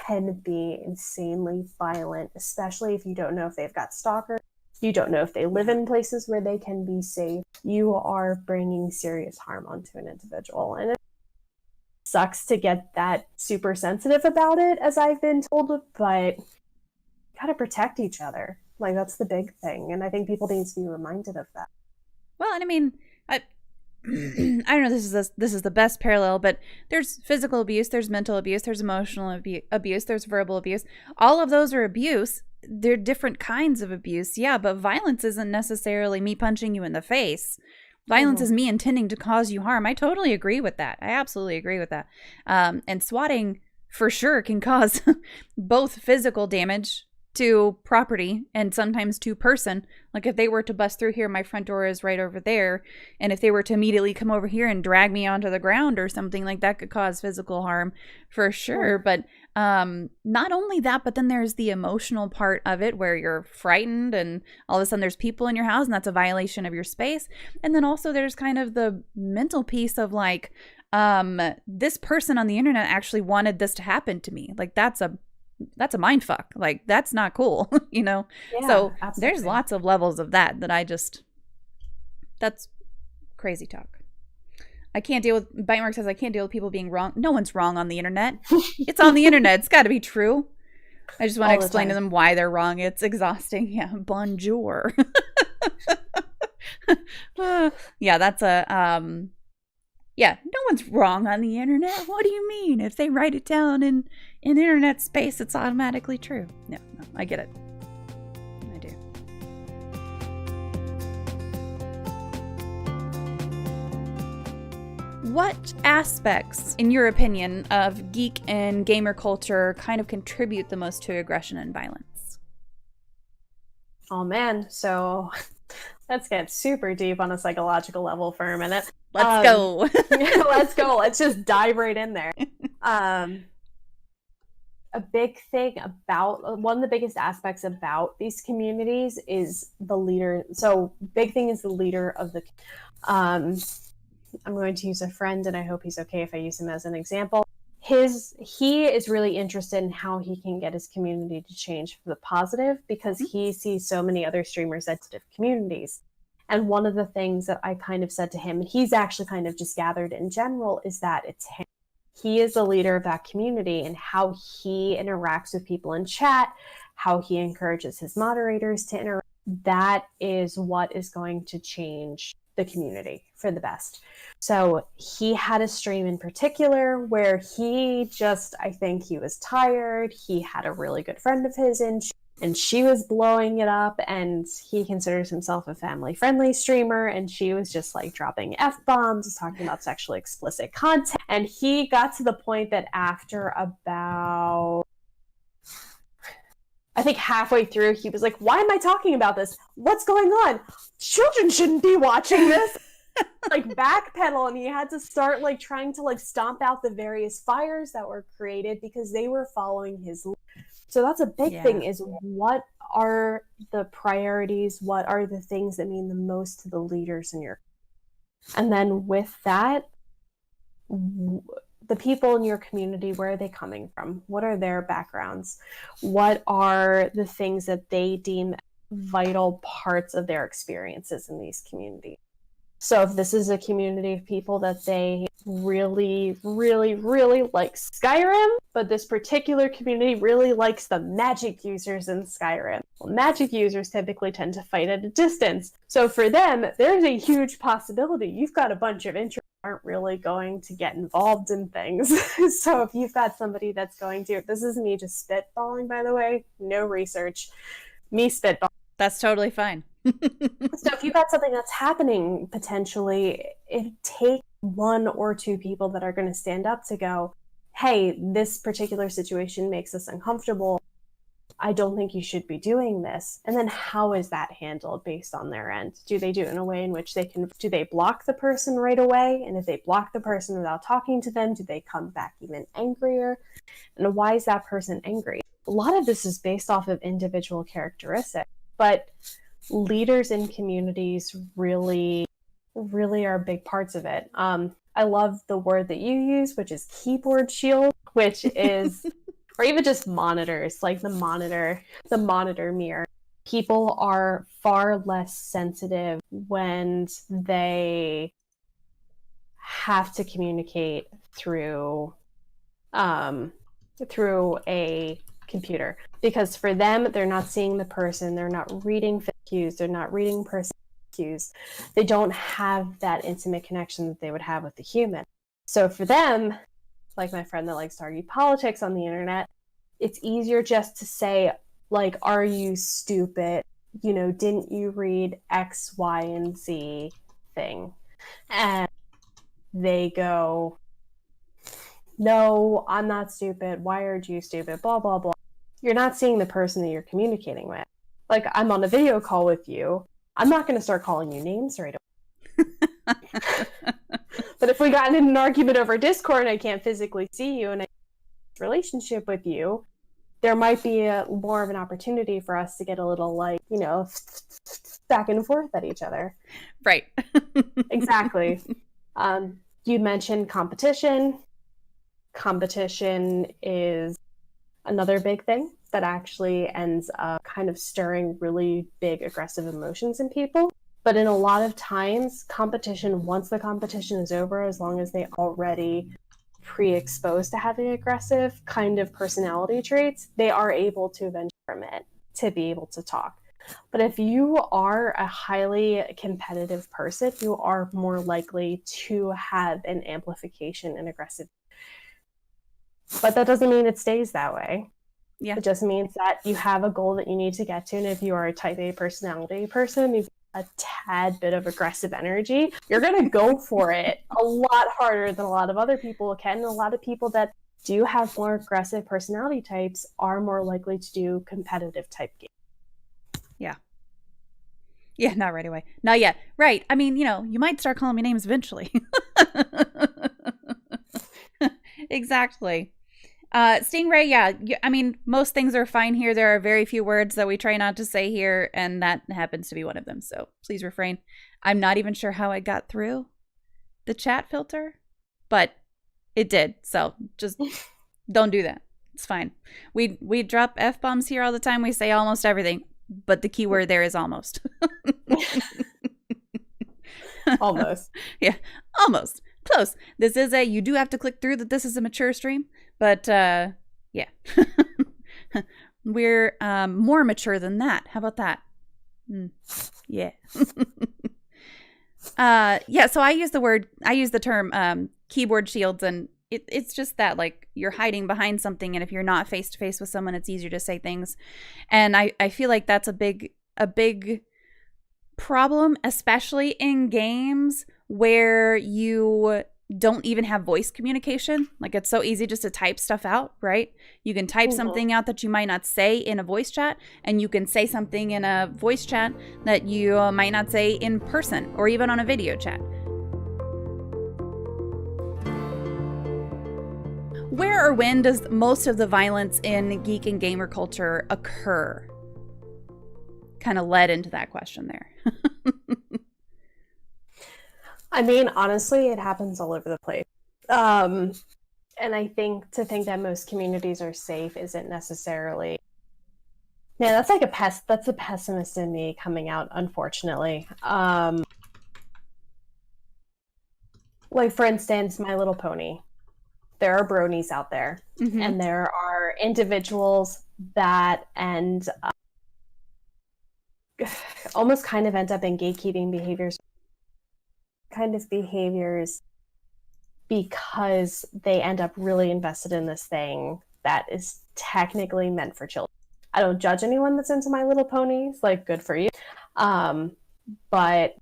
can be insanely violent, especially if you don't know if they've got stalkers. You don't know if they live in places where they can be safe. You are bringing serious harm onto an individual. And it sucks to get that super sensitive about it, as I've been told, but you gotta protect each other. Like, that's the big thing. And I think people need to be reminded of that. Well, and I mean, I don't know, this is the best parallel, but there's physical abuse, there's mental abuse, there's emotional abuse, there's verbal abuse. All of those are abuse. They're different kinds of abuse, yeah, but violence isn't necessarily me punching you in the face. Violence is me intending to cause you harm. I totally agree with that. I absolutely agree with that. And swatting for sure can cause both physical damage to property and sometimes to person. Like if they were to bust through here, my front door is right over there, and if they were to immediately come over here and drag me onto the ground or something, like that could cause physical harm for sure. But not only that, but then there's the emotional part of it where you're frightened and all of a sudden there's people in your house and that's a violation of your space. And then also there's kind of the mental piece of like, this person on the internet actually wanted this to happen to me. Like that's a mind fuck. Like that's not cool, you know? Yeah, so absolutely. There's lots of levels of that that's crazy talk. I can't deal with, Bite Mark says, I can't deal with people being wrong. No one's wrong on the internet. It's on the internet. It's got to be true. I just want to explain to them why they're wrong. It's exhausting. Yeah. Bonjour. Yeah, that's yeah, no one's wrong on the internet. What do you mean? If they write it down in internet space, it's automatically true. No, I get it. I do. What aspects, in your opinion, of geek and gamer culture kind of contribute the most to aggression and violence? Oh man, so let's get super deep on a psychological level for a minute. Let's go. Let's go. Let's just dive right in there. A big thing about, one of the biggest aspects about these communities is the leader. So big thing is the leader of the, I'm going to use a friend and I hope he's okay if I use him as an example. He is really interested in how he can get his community to change for the positive because he sees so many other streamers that have communities. And one of the things that I kind of said to him, and he's actually kind of just gathered in general, is that it's him. He is the leader of that community, and how he interacts with people in chat, how he encourages his moderators to interact, that is what is going to change the community for the best. So he had a stream in particular where he just, I think he was tired. He had a really good friend of his in chat, and she was blowing it up, and he considers himself a family-friendly streamer, and she was just like dropping F-bombs, talking about sexually explicit content. And he got to the point that after about, I think halfway through, he was like, why am I talking about this? What's going on? Children shouldn't be watching this. Like backpedal, and he had to start like trying to like stomp out the various fires that were created because they were following his lead. So that's a big thing, is what are the priorities? What are the things that mean the most to the leaders in your, and then with that, the people in your community, where are they coming from? What are their backgrounds? What are the things that they deem vital parts of their experiences in these communities? So if this is a community of people that they really, really, really like Skyrim, but this particular community really likes the magic users in Skyrim. Well, magic users typically tend to fight at a distance. So for them, there's a huge possibility you've got a bunch of interests that aren't really going to get involved in things. So if you've got somebody that's going to, this is me just spitballing, by the way, no research, me spitballing. That's totally fine. So if you've got something that's happening, potentially, it takes one or two people that are going to stand up to go, hey, this particular situation makes us uncomfortable. I don't think you should be doing this. And then how is that handled based on their end? Do they do it in a way in which they can, do they block the person right away? And if they block the person without talking to them, do they come back even angrier? And why is that person angry? A lot of this is based off of individual characteristics, but leaders in communities really are big parts of it. I love the word that you use, which is keyboard shield, which is, or even just monitors, like the monitor mirror. People are far less sensitive when they have to communicate through a computer, because for them, they're not seeing the person, they're not reading cues, they're not reading person cues. They don't have that intimate connection that they would have with a human. So for them, like my friend that likes to argue politics on the internet, it's easier just to say, like, are you stupid? You know, didn't you read X, Y, and Z thing? And they go, no, I'm not stupid. Why are you stupid? Blah, blah, blah. You're not seeing the person that you're communicating with. Like, I'm on a video call with you. I'm not going to start calling you names right away. But if we got in an argument over Discord and I can't physically see you and I have a relationship with you, there might be more of an opportunity for us to get a little, like, you know, back and forth at each other. Right. Exactly. You mentioned competition. Competition is another big thing that actually ends up kind of stirring really big aggressive emotions in people. But in a lot of times, competition, once the competition is over, as long as they already pre-exposed to having aggressive kind of personality traits, they are able to eventually permit to be able to talk. But if you are a highly competitive person, you are more likely to have an amplification in aggressive. But that doesn't mean it stays that way. Yeah. It just means that you have a goal that you need to get to. And if you are a type A personality person, you've got a tad bit of aggressive energy, you're going to go for it a lot harder than a lot of other people can. And a lot of people that do have more aggressive personality types are more likely to do competitive type games. Yeah. Yeah, not right away. Not yet. Right. I mean, you know, you might start calling me names eventually. Exactly. Stingray, yeah. I mean, most things are fine here. There are very few words that we try not to say here, and that happens to be one of them. So please refrain. I'm not even sure how I got through the chat filter, but it did. So just don't do that. It's fine. We drop F-bombs here all the time. We say almost everything, but the key word there is almost. Almost. Yeah, almost. Close. This is you do have to click through that this is a mature stream, but yeah. We're more mature than that. How about that? Yeah. Yeah, so I use the term keyboard shields, and it's just that, like, you're hiding behind something, and if you're not face to face with someone, it's easier to say things. And I feel like that's a big problem, especially in games where you don't even have voice communication. Like, it's so easy just to type stuff out, right? You can type something out that you might not say in a voice chat, and you can say something in a voice chat that you might not say in person or even on a video chat. Where or when does most of the violence in geek and gamer culture occur? Kind of led into that question there. I mean, honestly, it happens all over the place. And I think to think that most communities are safe isn't necessarily... Man, that's like that's the pessimist in me coming out, unfortunately. Like, for instance, My Little Pony. There are bronies out there, and there are individuals that almost kind of end up in gatekeeping behaviors, because they end up really invested in this thing that is technically meant for children. I don't judge anyone that's into My Little Ponies, like, good for you. But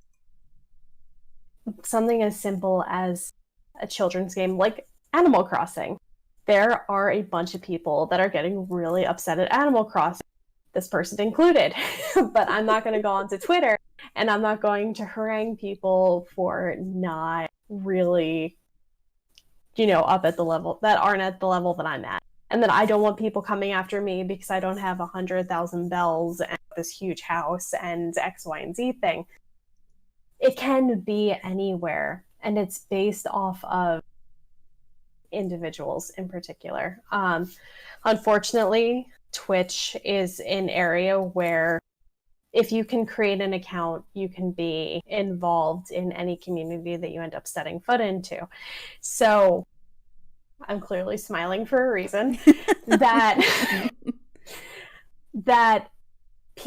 something as simple as a children's game like Animal Crossing. There are a bunch of people that are getting really upset at Animal Crossing, this person included. But I'm not going to go onto Twitter, and I'm not going to harangue people for not really, up at the level that aren't at the level that I'm at. And then I don't want people coming after me because I don't have 100,000 bells and this huge house and X, Y, and Z thing. It can be anywhere, and it's based off of individuals in particular. Unfortunately, Twitch is an area where if you can create an account, you can be involved in any community that you end up setting foot into. So I'm clearly smiling for a reason. that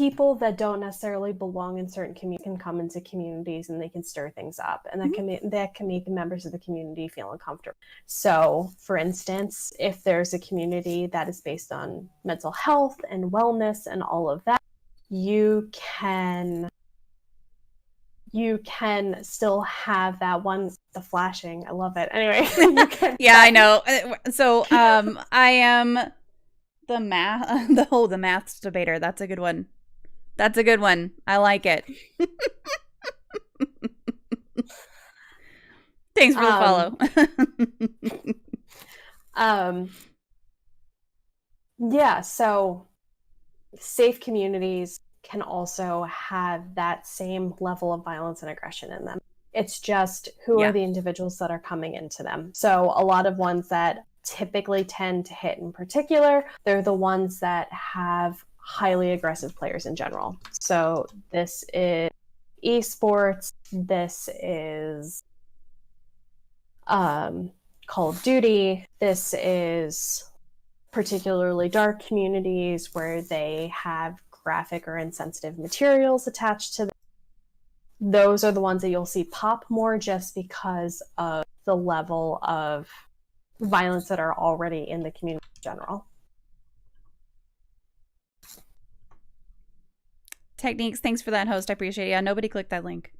people that don't necessarily belong in certain communities can come into communities and they can stir things up, and that can make the members of the community feel uncomfortable. So, for instance, if there's a community that is based on mental health and wellness and all of that, you can still have that one, the flashing. I love it. Anyway, yeah, I know. So, I am the maths debater. That's a good one. I like it. Thanks for the follow. Yeah, so safe communities can also have that same level of violence and aggression in them. It's just who are the individuals that are coming into them. So a lot of ones that typically tend to hit in particular, they're the ones that have highly aggressive players in general. So this is esports, this is Call of Duty, this is particularly dark communities where they have graphic or insensitive materials attached to them. Those are the ones that you'll see pop more just because of the level of violence that are already in the community in general. Techniques, thanks for that, host. I appreciate it. Yeah, nobody clicked that link.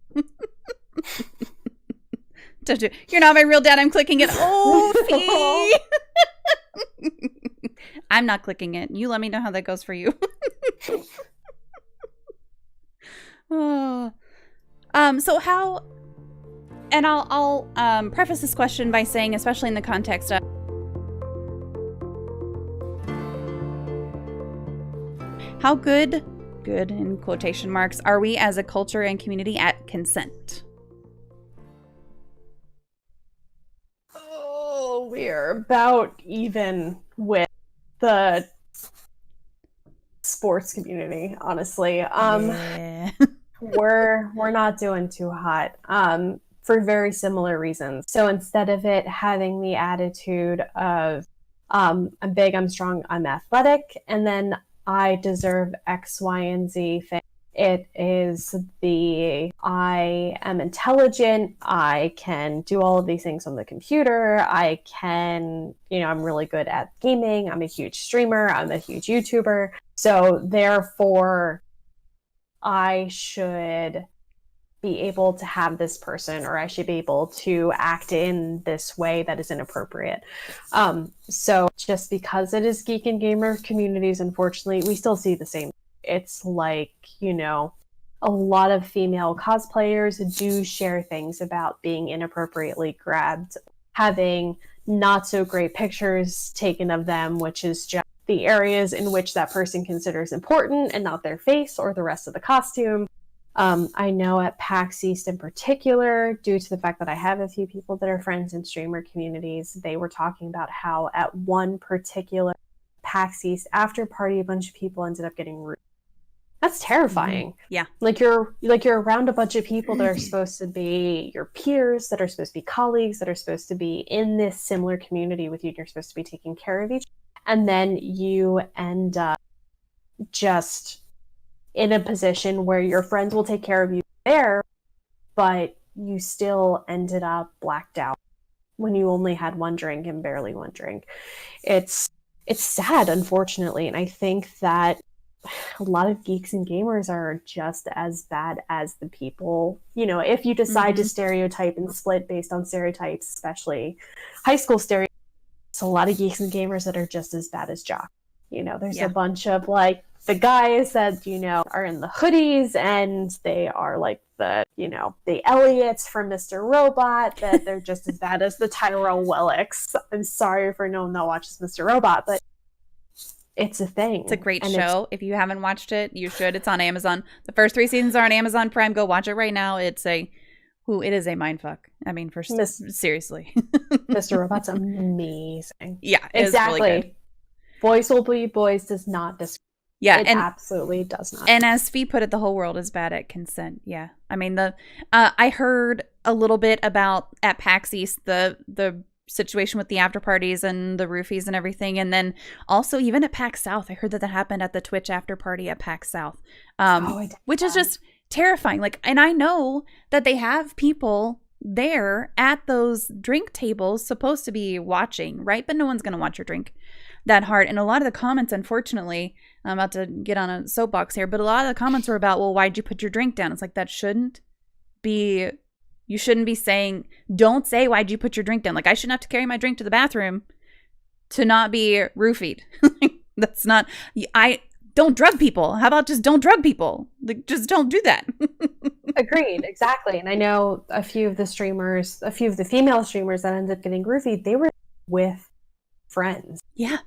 You're not my real dad. I'm clicking it. Oh, Fee. I'm not clicking it. You let me know how that goes for you. Oh. So how, and I'll preface this question by saying, especially in the context of how good in quotation marks, are we as a culture and community at consent? Oh, we're about even with the sports community, honestly. Yeah. we're not doing too hot for very similar reasons. So instead of it having the attitude of I'm big, I'm strong, I'm athletic, and then I deserve X, Y, and Z thing, it is the I am intelligent, I can do all of these things on the computer, I can, I'm really good at gaming, I'm a huge streamer, I'm a huge YouTuber, so therefore I should be able to have this person, or I should be able to act in this way that is inappropriate. So just because it is geek and gamer communities, unfortunately, we still see the same. It's like, a lot of female cosplayers do share things about being inappropriately grabbed, having not so great pictures taken of them, which is just the areas in which that person considers important and not their face or the rest of the costume. I know at PAX East in particular, due to the fact that I have a few people that are friends in streamer communities, they were talking about how at one particular PAX East after party, a bunch of people ended up getting rude. That's terrifying. Mm-hmm. Yeah. Like you're around a bunch of people that are supposed to be your peers, that are supposed to be colleagues, that are supposed to be in this similar community with you, and you're supposed to be taking care of each other. And then you end up just in a position where your friends will take care of you there, but you still ended up blacked out when you only had one drink and barely one drink. It's sad, unfortunately, and I think that a lot of geeks and gamers are just as bad as the people, if you decide to stereotype and split based on stereotypes, especially high school stereotypes, a lot of geeks and gamers that are just as bad as jocks. There's a bunch of the guys that, are in the hoodies and they are like the Elliots from Mr. Robot, that they're just as bad as the Tyrell Wellicks. I'm sorry for no one that watches Mr. Robot, but it's a thing. It's a great show. If you haven't watched it, you should. It's on Amazon. The first 3 seasons are on Amazon Prime. Go watch it right now. It is a mindfuck. I mean, seriously. Mr. Robot's amazing. Yeah, exactly. Really good. Boys will be boys does not discriminate. Yeah, it absolutely does not. And as Fee put it, the whole world is bad at consent. Yeah, I mean I heard a little bit about at PAX East the situation with the after parties and the roofies and everything. And then also even at PAX South, I heard that happened at the Twitch after party at PAX South, which is just terrifying. Like, and I know that they have people there at those drink tables supposed to be watching, right? But no one's going to watch your drink that hard. And a lot of the comments, unfortunately, I'm about to get on a soapbox here, but a lot of the comments were about, well, why'd you put your drink down? It's like, that shouldn't be, you shouldn't be saying, don't say, why'd you put your drink down? Like, I shouldn't have to carry my drink to the bathroom to not be roofied. That's not, I don't drug people. How about just don't drug people? Like, just don't do that. Agreed, exactly. And I know a few of the female streamers that ended up getting roofied, they were with friends. Yeah.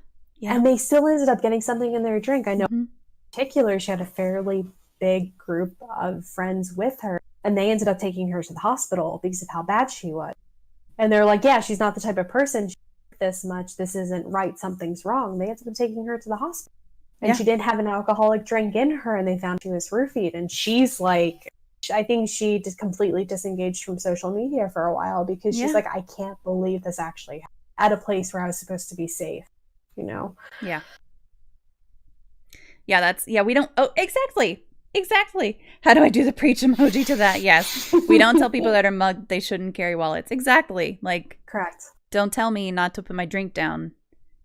And they still ended up getting something in their drink. I know in particular, she had a fairly big group of friends with her, and they ended up taking her to the hospital because of how bad she was. And they're like, yeah, she's not the type of person she this much. This isn't right. Something's wrong. They ended up taking her to the hospital. And she didn't have an alcoholic drink in her, and they found she was roofied. And she's like, I think she just completely disengaged from social media for a while because she's like, I can't believe this actually happened at a place where I was supposed to be safe, you know? Yeah. Yeah, we don't, exactly. How do I do the preach emoji to that? Yes. We don't tell people that are mugged they shouldn't carry wallets. Exactly. Like, correct. Don't tell me not to put my drink down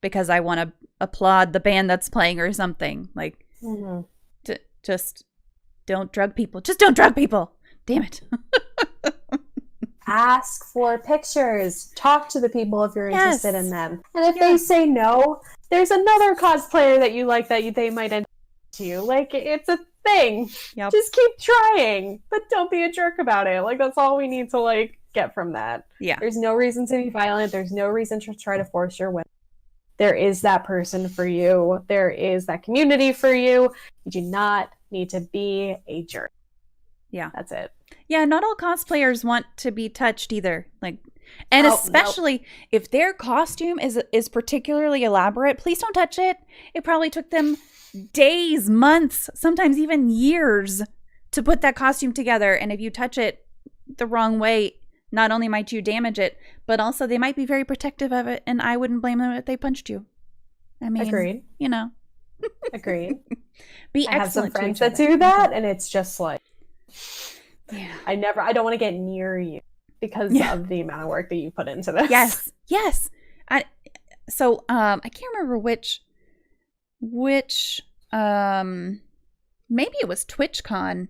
because I want to applaud the band that's playing or something. Like, just don't drug people. Just don't drug people. Damn it. Ask for pictures. Talk to the people if you're interested in them. And if they say no, there's another cosplayer that you like that they might end to you. Like, it's a thing. Yep. Just keep trying, but don't be a jerk about it. Like, that's all we need to, like, get from that. Yeah. There's no reason to be violent. There's no reason to try to force your way. There is that person for you. There is that community for you. You do not need to be a jerk. Yeah. That's it. Yeah, not all cosplayers want to be touched either. Like, and especially if their costume is particularly elaborate, please don't touch it. It probably took them days, months, sometimes even years to put that costume together. And if you touch it the wrong way, not only might you damage it, but also they might be very protective of it. And I wouldn't blame them if they punched you. I mean, agreed. You know. Agreed. Be I have some excellent friends that do that, and it's just like, I don't want to get near you because of the amount of work that you put into this. Yes. I can't remember which maybe it was TwitchCon.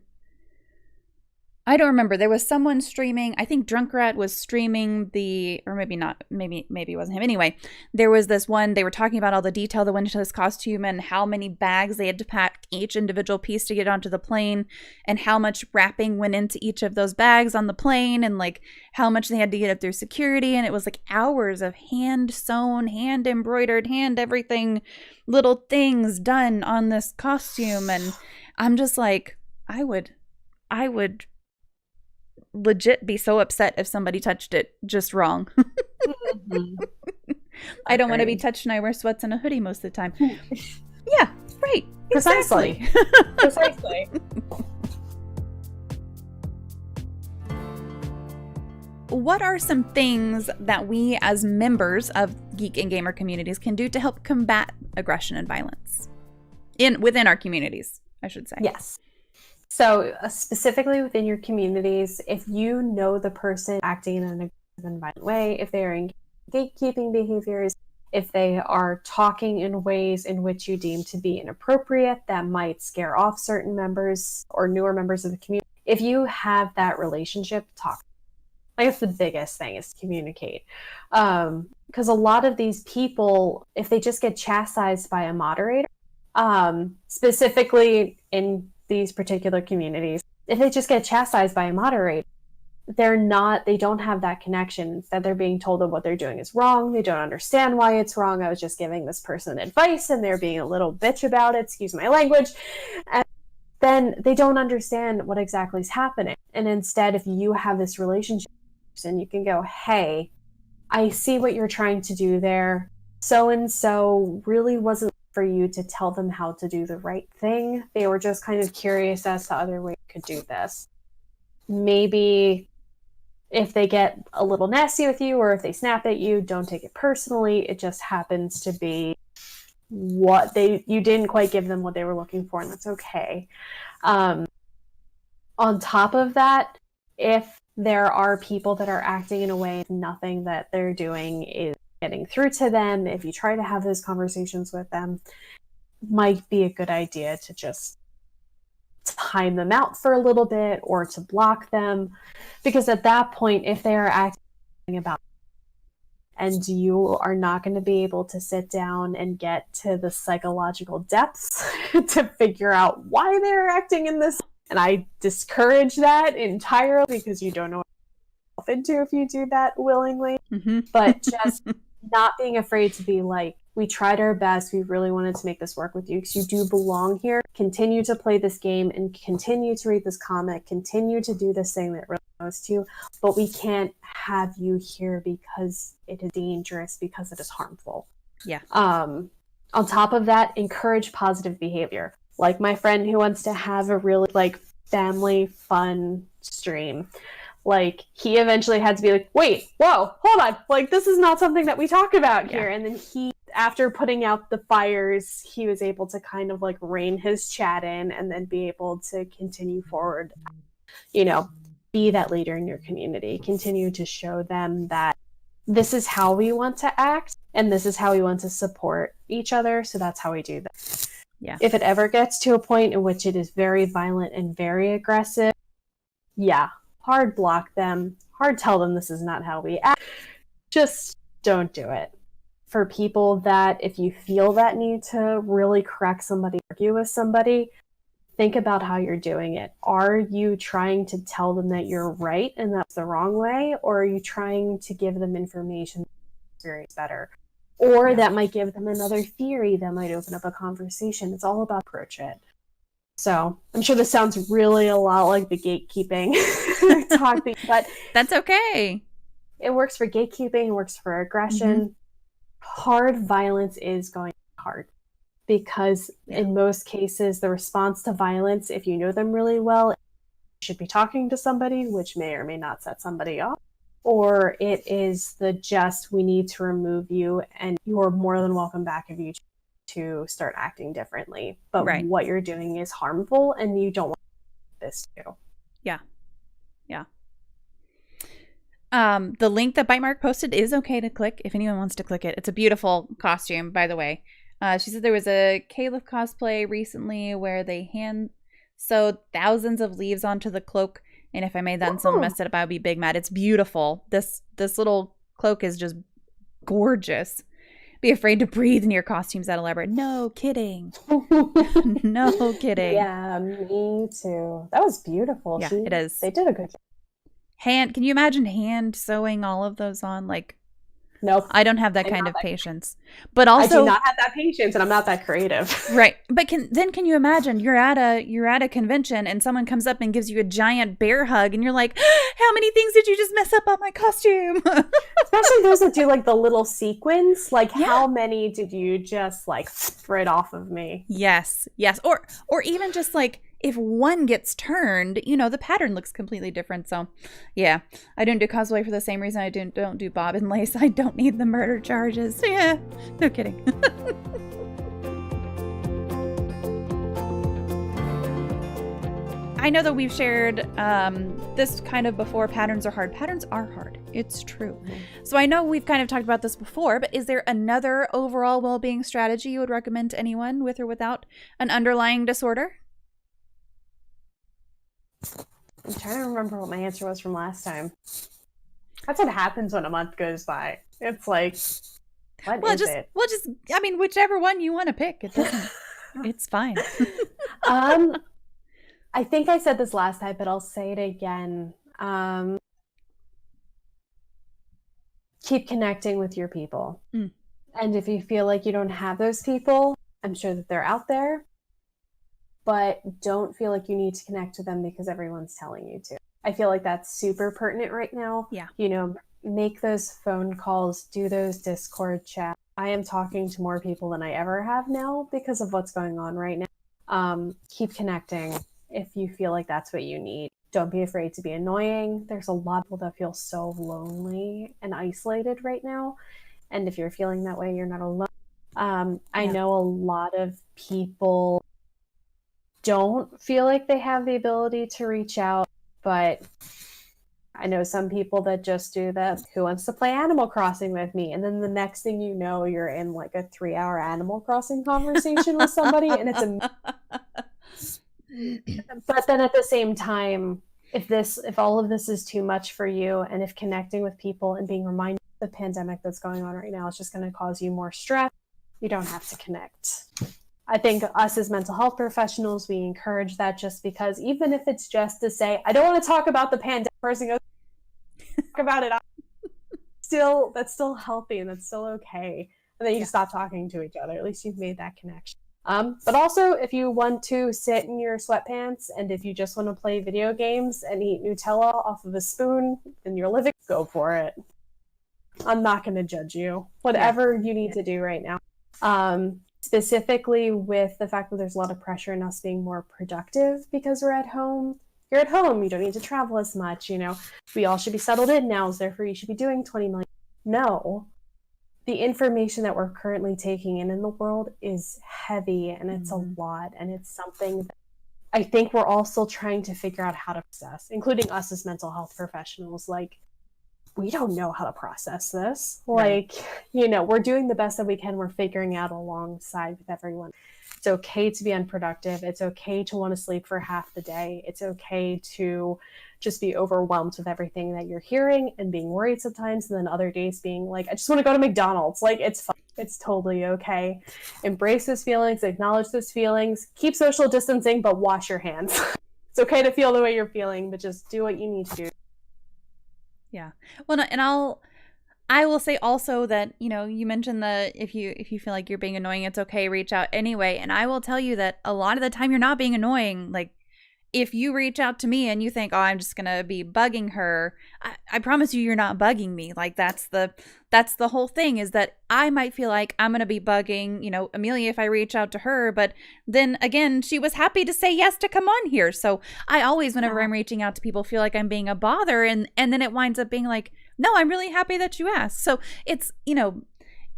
I don't remember. There was someone streaming. I think Drunkrat was streaming or maybe not. Maybe it wasn't him. Anyway, there was this one. They were talking about all the detail that went into this costume and how many bags they had to pack each individual piece to get onto the plane, and how much wrapping went into each of those bags on the plane, and like how much they had to get it through security. And it was like hours of hand sewn, hand embroidered, hand everything, little things done on this costume. And I'm just like, I would legit be so upset if somebody touched it just wrong. I don't want to be touched, and I wear sweats and a hoodie most of the time. Yeah, right. Precisely. Precisely. What are some things that we as members of geek and gamer communities can do to help combat aggression and violence within our communities, I should say? Yes. So specifically within your communities, if you know the person acting in an aggressive and violent way, if they are in gatekeeping behaviors, if they are talking in ways in which you deem to be inappropriate, that might scare off certain members or newer members of the community. If you have that relationship, talk. I guess the biggest thing is to communicate. Because a lot of these people, if they just get chastised by a moderator, specifically in these particular communities, if they just get chastised by a moderator, they don't have that connection. Instead, they're being told that what they're doing is wrong. They don't understand why it's wrong. I was just giving this person advice and they're being a little bitch about it, excuse my language. And then they don't understand what exactly is happening. And instead, if you have this relationship and you can go, hey, I see what you're trying to do there. So-and-so really wasn't for you to tell them how to do the right thing. They were just kind of curious as to other ways you could do this. Maybe If they get a little nasty with you or if they snap at you, don't take it personally. It just happens to be you didn't quite give them what they were looking for, and that's okay. On top of that, if there are people that are acting in a way nothing that they're doing is getting through to them, if you try to have those conversations with them, might be a good idea to just time them out for a little bit or to block them, because at that point, if they are acting about and you are not going to be able to sit down and get to the psychological depths to figure out why they're acting in this. And I discourage that entirely, because you don't know what you're into if you do that willingly. Mm-hmm. But just not being afraid to be like, we tried our best. We really wanted to make this work with you because you do belong here. Continue to play this game and continue to read this comic. Continue to do this thing that really goes to you. But we can't have you here because it is dangerous, because it is harmful. Yeah. On top of that, encourage positive behavior. Like my friend who wants to have a really family fun stream. Like, he eventually had to be like, wait, whoa, hold on. Like, this is not something that we talk about here. And then after putting out the fires, he was able to kind of rein his chat in and then be able to continue forward, be that leader in your community, continue to show them that this is how we want to act and this is how we want to support each other. So that's how we do that. Yeah. If it ever gets to a point in which it is very violent and very aggressive, hard block them, hard tell them this is not how we act. Just don't do it. For people that, if you feel that need to really correct somebody, argue with somebody, think about how you're doing it. Are you trying to tell them that you're right and that's the wrong way? Or are you trying to give them information that's very better? Or that might give them another theory that might open up a conversation. It's all about approach it. So I'm sure this sounds really a lot like the gatekeeping talking, but that's okay. It works for gatekeeping, it works for aggression. Mm-hmm. Hard violence is going hard because in most cases, the response to violence, if you know them really well, you should be talking to somebody, which may or may not set somebody off. Or it is we need to remove you and you're more than welcome back if you to start acting differently. But what you're doing is harmful and you don't want this to. Yeah. Yeah. The link that Bitemark posted is okay to click if anyone wants to click it. It's a beautiful costume, by the way. She said there was a Caliph cosplay recently where they hand sewed thousands of leaves onto the cloak. And if I made that and someone messed it up, I would be big mad. It's beautiful. This little cloak is just gorgeous. Be afraid to breathe near costumes that elaborate. No kidding. No kidding. Yeah, me too. That was beautiful. Yeah, it is. They did a good job. Can you imagine hand sewing all of those on? Nope. I don't have that kind of patience. But also, I do not have that patience, and I'm not that creative. Right. But can you imagine you're at a convention and someone comes up and gives you a giant bear hug and you're like, how many things did you just mess up on my costume? Especially those that do the little sequins. How many did you just spread off of me? Yes. Or even just if one gets turned, the pattern looks completely different. So, yeah, I don't do cosplay for the same reason I don't do bob and lace. I don't need the murder charges. Yeah, no kidding. I know that we've shared this kind of before. Patterns are hard. Patterns are hard. It's true. So I know we've kind of talked about this before, but is there another overall well-being strategy you would recommend to anyone with or without an underlying disorder? I'm trying to remember what my answer was from last time. That's what happens when a month goes by. It's whichever one you want to pick. It doesn't. It's fine. I think I said this last time, but I'll say it again. Keep connecting with your people. And if you feel like you don't have those people, I'm sure that they're out there. But don't feel like you need to connect to them because everyone's telling you to. I feel like that's super pertinent right now. Yeah. Make those phone calls, do those Discord chats. I am talking to more people than I ever have now because of what's going on right now. Keep connecting if you feel like that's what you need. Don't be afraid to be annoying. There's a lot of people that feel so lonely and isolated right now. And if you're feeling that way, you're not alone. I know a lot of people don't feel like they have the ability to reach out, but I know some people that just do that. Who wants to play Animal Crossing with me? And then the next thing you know, you're in like a 3-hour Animal Crossing conversation with somebody, and it's but then at the same time, if all of this is too much for you, and if connecting with people and being reminded of the pandemic that's going on right now is just going to cause you more stress, you don't have to connect. I think us as mental health professionals, we encourage that, just because even if it's just to say, I don't want to talk about the pandemic, person goes, talk about it. That's still healthy, and that's still okay. And then you stop talking to each other. At least you've made that connection. But also, if you want to sit in your sweatpants, and if you just want to play video games and eat Nutella off of a spoon in your living, go for it. I'm not going to judge you. Whatever you need to do right now. Specifically with the fact that there's a lot of pressure in us being more productive because we're at home. You're at home. You don't need to travel as much. We all should be settled in now, so therefore you should be doing 20 million. No. The information that we're currently taking in the world is heavy, and it's a lot, and it's something that I think we're all still trying to figure out how to process, including us as mental health professionals. Like, we don't know how to process this. Right. We're doing the best that we can. We're figuring out alongside with everyone. It's okay to be unproductive. It's okay to want to sleep for half the day. It's okay to just be overwhelmed with everything that you're hearing and being worried sometimes. And then other days being like, I just want to go to McDonald's. Like, it's fun. It's totally okay. Embrace those feelings, acknowledge those feelings, keep social distancing, but wash your hands. It's okay to feel the way you're feeling, but just do what you need to do. Yeah. Well, and I will say also that, you mentioned that if you feel like you're being annoying, it's okay, reach out anyway. And I will tell you that a lot of the time you're not being annoying. Like, if you reach out to me and you think, oh, I'm just going to be bugging her, I promise you're not bugging me. Like, that's the whole thing, is that I might feel like I'm going to be bugging, Amelia if I reach out to her. But then again, she was happy to say yes to come on here. So I always, whenever I'm reaching out to people, feel like I'm being a bother. And then it winds up being like, no, I'm really happy that you asked. So it's,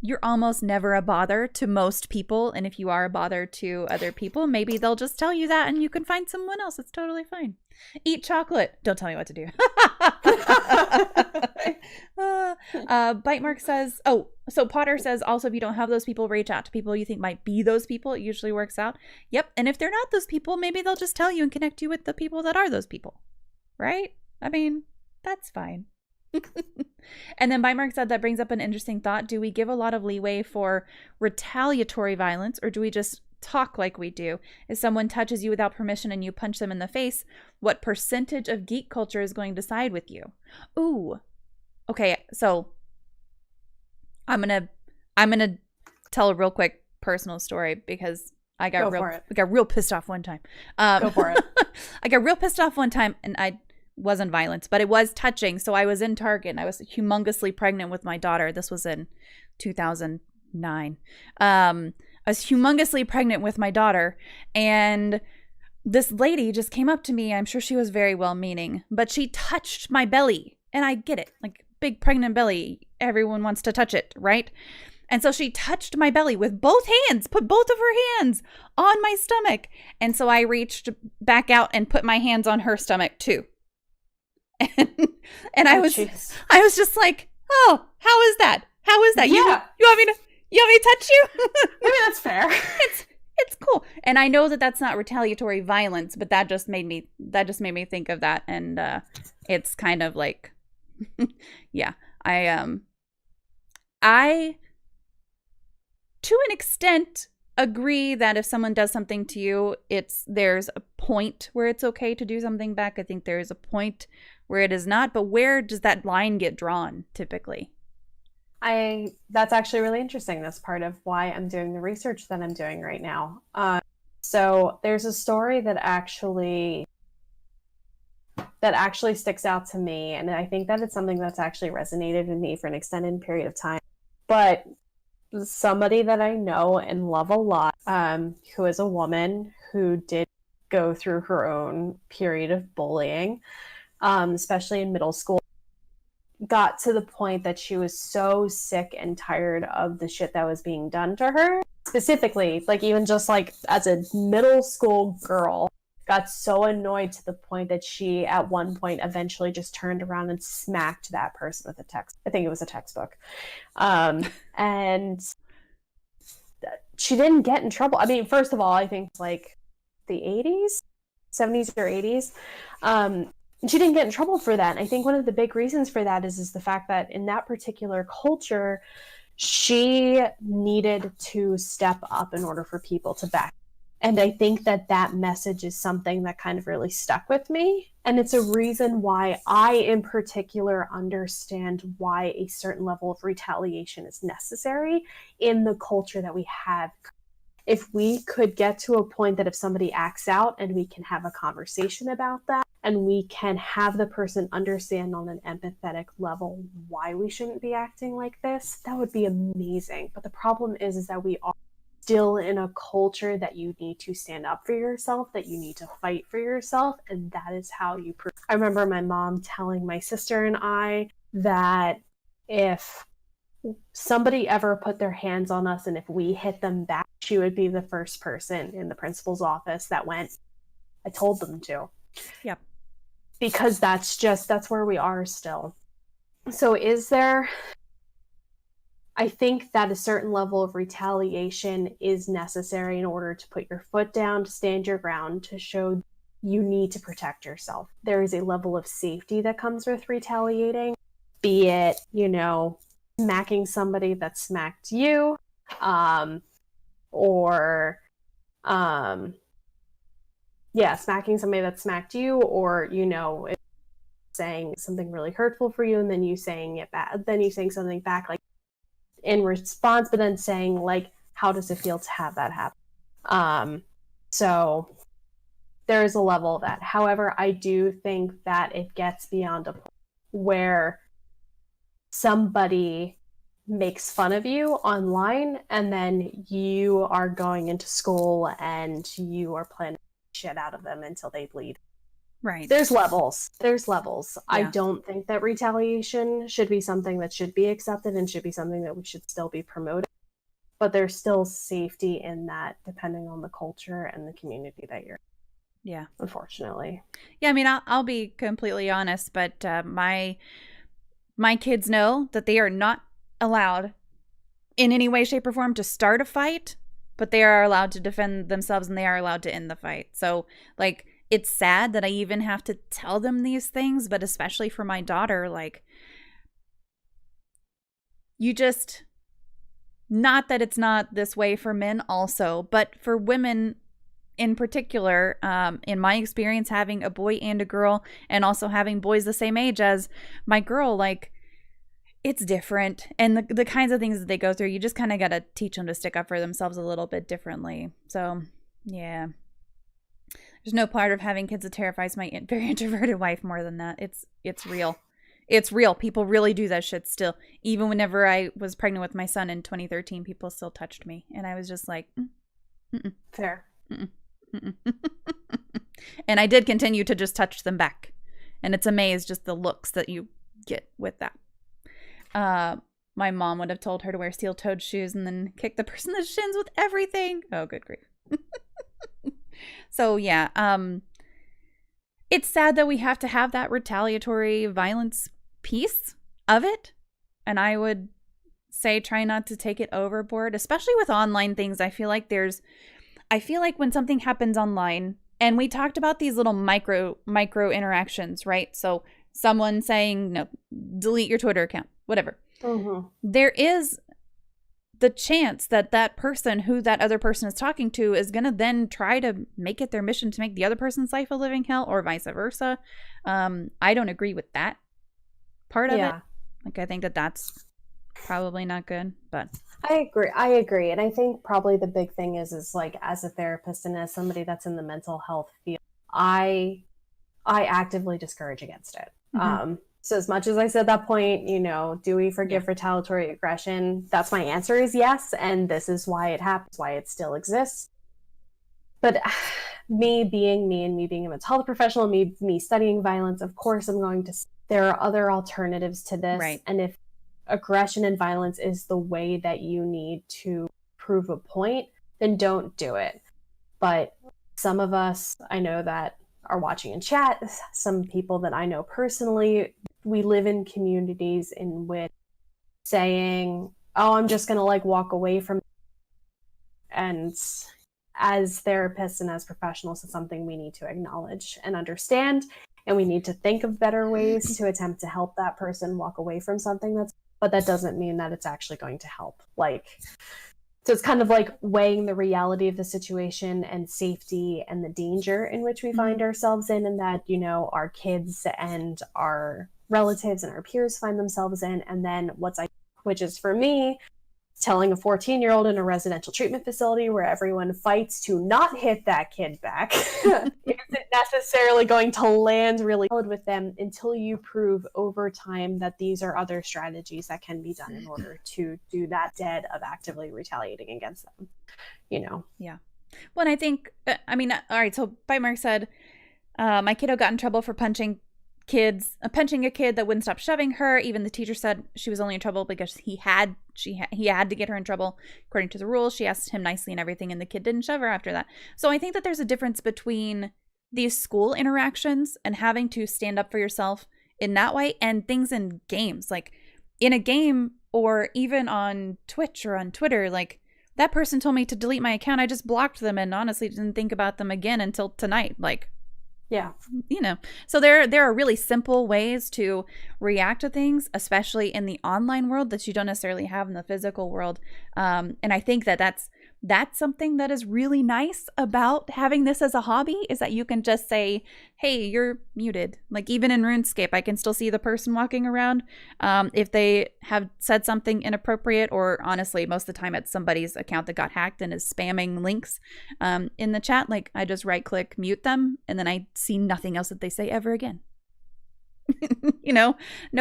you're almost never a bother to most people. And if you are a bother to other people, maybe they'll just tell you that and you can find someone else. It's totally fine. Eat chocolate. Don't tell me what to do. Bite Mark says, so Potter says also, if you don't have those people, reach out to people you think might be those people. It usually works out. Yep. And if they're not those people, maybe they'll just tell you and connect you with the people that are those people. Right? I mean, that's fine. And then Bymark said, that brings up an interesting thought. Do we give a lot of leeway for retaliatory violence, or do we just talk like we do? If someone touches you without permission and you punch them in the face, what percentage of geek culture is going to side with you? Ooh. Okay, so I'm gonna tell a real quick personal story, because I got real pissed off one time. Go for it. I got real pissed off one time, and I wasn't violence, but it was touching. So I was in Target and I was humongously pregnant with my daughter. This was in 2009. I was humongously pregnant with my daughter, and this lady just came up to me. I'm sure she was very well meaning, but she touched my belly. And I get it, like, big pregnant belly, everyone wants to touch it, right? And so she touched my belly with both hands, put both of her hands on my stomach. And so I reached back out and put my hands on her stomach too. And I was just like, oh, how is that? How is that? Yeah. You want me to touch you? Maybe that's fair. It's cool. And I know that that's not retaliatory violence, but that just made me think of that. And it's kind of like, yeah, I to an extent agree that if someone does something to you, there's a point where it's okay to do something back. I think there is a point where it is not, but where does that line get drawn typically? That's actually really interesting. That's part of why I'm doing the research that I'm doing right now. So there's a story that actually sticks out to me, and I think that it's something that's actually resonated in me for an extended period of time. But somebody that I know and love a lot, who is a woman who did go through her own period of bullying, especially in middle school. Got to the point that she was so sick and tired of the shit that was being done to her. Specifically, like even just like as a middle school girl, got so annoyed to the point that she at one point eventually just turned around and smacked that person with a text. I think it was a textbook. And she didn't get in trouble. I mean, first of all, I think like the 80s, 70s or 80s. She didn't get in trouble for that. And I think one of the big reasons for that is the fact that in that particular culture, she needed to step up in order for people to back. And I think that that message is something that kind of really stuck with me. And it's a reason why I, in particular, understand why a certain level of retaliation is necessary in the culture that we have. If we could get to a point that if somebody acts out and we can have a conversation about that, and we can have the person understand on an empathetic level why we shouldn't be acting like this, that would be amazing. But the problem is that we are still in a culture that you need to stand up for yourself, that you need to fight for yourself, and that is how you prove. I remember my mom telling my sister and I that if somebody ever put their hands on us and if we hit them back, she would be the first person in the principal's office that went, I told them to. Yep. Because that's where we are still. So I think that a certain level of retaliation is necessary in order to put your foot down, to stand your ground, to show you need to protect yourself. There is a level of safety that comes with retaliating, be it, smacking somebody that smacked you, smacking somebody that smacked you, or, saying something really hurtful for you and then you saying it back, then you saying something back like in response, but then saying like, how does it feel to have that happen? So there is a level of that. However, I do think that it gets beyond a point where somebody makes fun of you online and then you are going into school and you are planning shit out of them until they bleed. Right. There's levels. Yeah. I don't think that retaliation should be something that should be accepted and should be something that we should still be promoting. But there's still safety in that depending on the culture and the community that you're in. Yeah. Unfortunately. Yeah, I mean, I'll be completely honest, but my kids know that they are not allowed in any way, shape, or form to start a fight, but they are allowed to defend themselves and they are allowed to end the fight. So, like, it's sad that I even have to tell them these things, but especially for my daughter, like, you just, not that it's not this way for men also, but for women in particular, in my experience, having a boy and a girl, and also having boys the same age as my girl, like, it's different. And the kinds of things that they go through, you just kind of got to teach them to stick up for themselves a little bit differently. So, yeah. There's no part of having kids that terrifies my very introverted wife more than that. It's real. It's real. People really do that shit still. Even whenever I was pregnant with my son in 2013, people still touched me. And I was just like, fair. And I did continue to just touch them back. And it's amazing just the looks that you get with that. My mom would have told her to wear steel-toed shoes and then kick the person in the shins with everything. Oh, good grief. So, yeah, it's sad that we have to have that retaliatory violence piece of it. And I would say try not to take it overboard, especially with online things. I feel like when something happens online, and we talked about these little micro interactions, right? So someone saying, no, delete your Twitter account, whatever. Mm-hmm. There is the chance that that person who that other person is talking to is going to then try to make it their mission to make the other person's life a living hell, or vice versa. I don't agree with that part of it. Like, I think that that's probably not good, but I agree. And I think probably the big thing is like, as a therapist and as somebody that's in the mental health field, I actively discourage against it. Mm-hmm. So as much as I said that point, do we forgive retaliatory aggression? That's my answer is yes. And this is why it happens, why it still exists. But me being me and me being a mental health professional, me studying violence, of course I'm going to, there are other alternatives to this. Right. And if aggression and violence is the way that you need to prove a point, then don't do it. But some of us, I know that are watching in chat, some people that I know personally, we live in communities in which saying, oh, I'm just going to like walk away from it. And as therapists and as professionals, it's something we need to acknowledge and understand. And we need to think of better ways to attempt to help that person walk away from something but that doesn't mean that it's actually going to help. So it's kind of like weighing the reality of the situation and safety and the danger in which we find ourselves in, and that, our kids and our relatives and our peers find themselves in. And then which is for me, telling a 14-year-old in a residential treatment facility where everyone fights to not hit that kid back isn't necessarily going to land really well with them until you prove over time that these are other strategies that can be done in order to do that instead of actively retaliating against them, Yeah. Well, and I think, all right, so Bite Mark said, my kiddo got in trouble for punching a kid that wouldn't stop shoving her. Even the teacher said she was only in trouble because he had to get her in trouble according to the rules. She asked him nicely and everything, and the kid didn't shove her after that. So I think that there's a difference between these school interactions and having to stand up for yourself in that way, and things in games. Like in a game, or even on Twitch or on Twitter, like that person told me to delete my account. I just blocked them and honestly didn't think about them again until tonight. Yeah. So there are really simple ways to react to things, especially in the online world, that you don't necessarily have in the physical world. And I think that that's something that is really nice about having this as a hobby, is that you can just say, hey, you're muted. Like even in RuneScape, I can still see the person walking around. If they have said something inappropriate, or honestly, most of the time it's somebody's account that got hacked and is spamming links in the chat, like I just right click, mute them, and then I see nothing else that they say ever again. No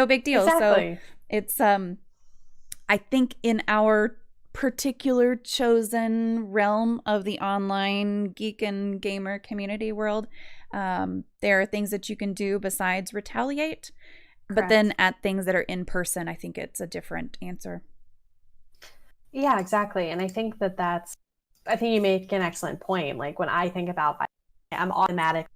big deal. Exactly. So it's, I think in our particular chosen realm of the online geek and gamer community world, there are things that you can do besides retaliate. Correct. But then at things that are in person, I think it's a different answer. Yeah, exactly. And I think I think you make an excellent point. Like when I think about, I'm automatically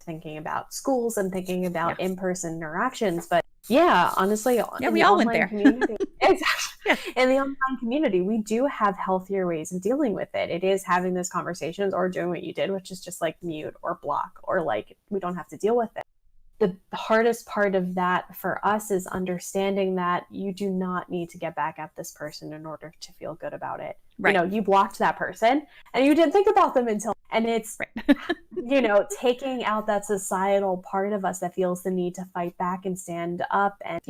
thinking about schools and thinking about in-person interactions. But yeah, honestly, we all went there. Community, exactly. In the online community, we do have healthier ways of dealing with it. It is having those conversations or doing what you did, which is just like mute or block, or like we don't have to deal with it. The hardest part of that for us is understanding that you do not need to get back at this person in order to feel good about it. Right. You blocked that person and you didn't think about them until, and it's, right. Taking out that societal part of us that feels the need to fight back and stand up and,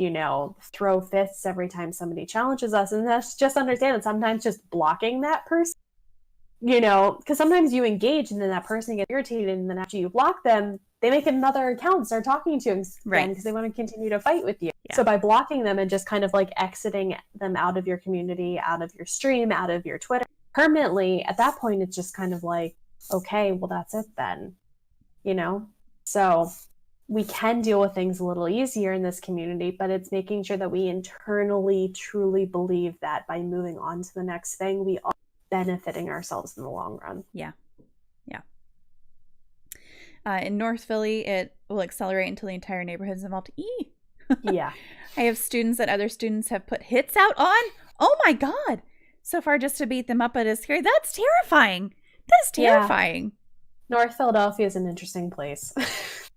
throw fists every time somebody challenges us. And that's just understand that sometimes just blocking that person, because sometimes you engage and then that person gets irritated, and then after you block them, they make another account and start talking to him again because they want to continue to fight with you. Yeah. So by blocking them and just kind of like exiting them out of your community, out of your stream, out of your Twitter permanently, at that point, it's just kind of like, okay, well, that's it then, So we can deal with things a little easier in this community, but it's making sure that we internally truly believe that by moving on to the next thing, we are benefiting ourselves in the long run. Yeah. In North Philly, it will accelerate until the entire neighborhood is involved. Yeah. I have students that other students have put hits out on. Oh my God. So far just to beat them up, it is scary. That's terrifying. That's terrifying. Yeah. North Philadelphia is an interesting place.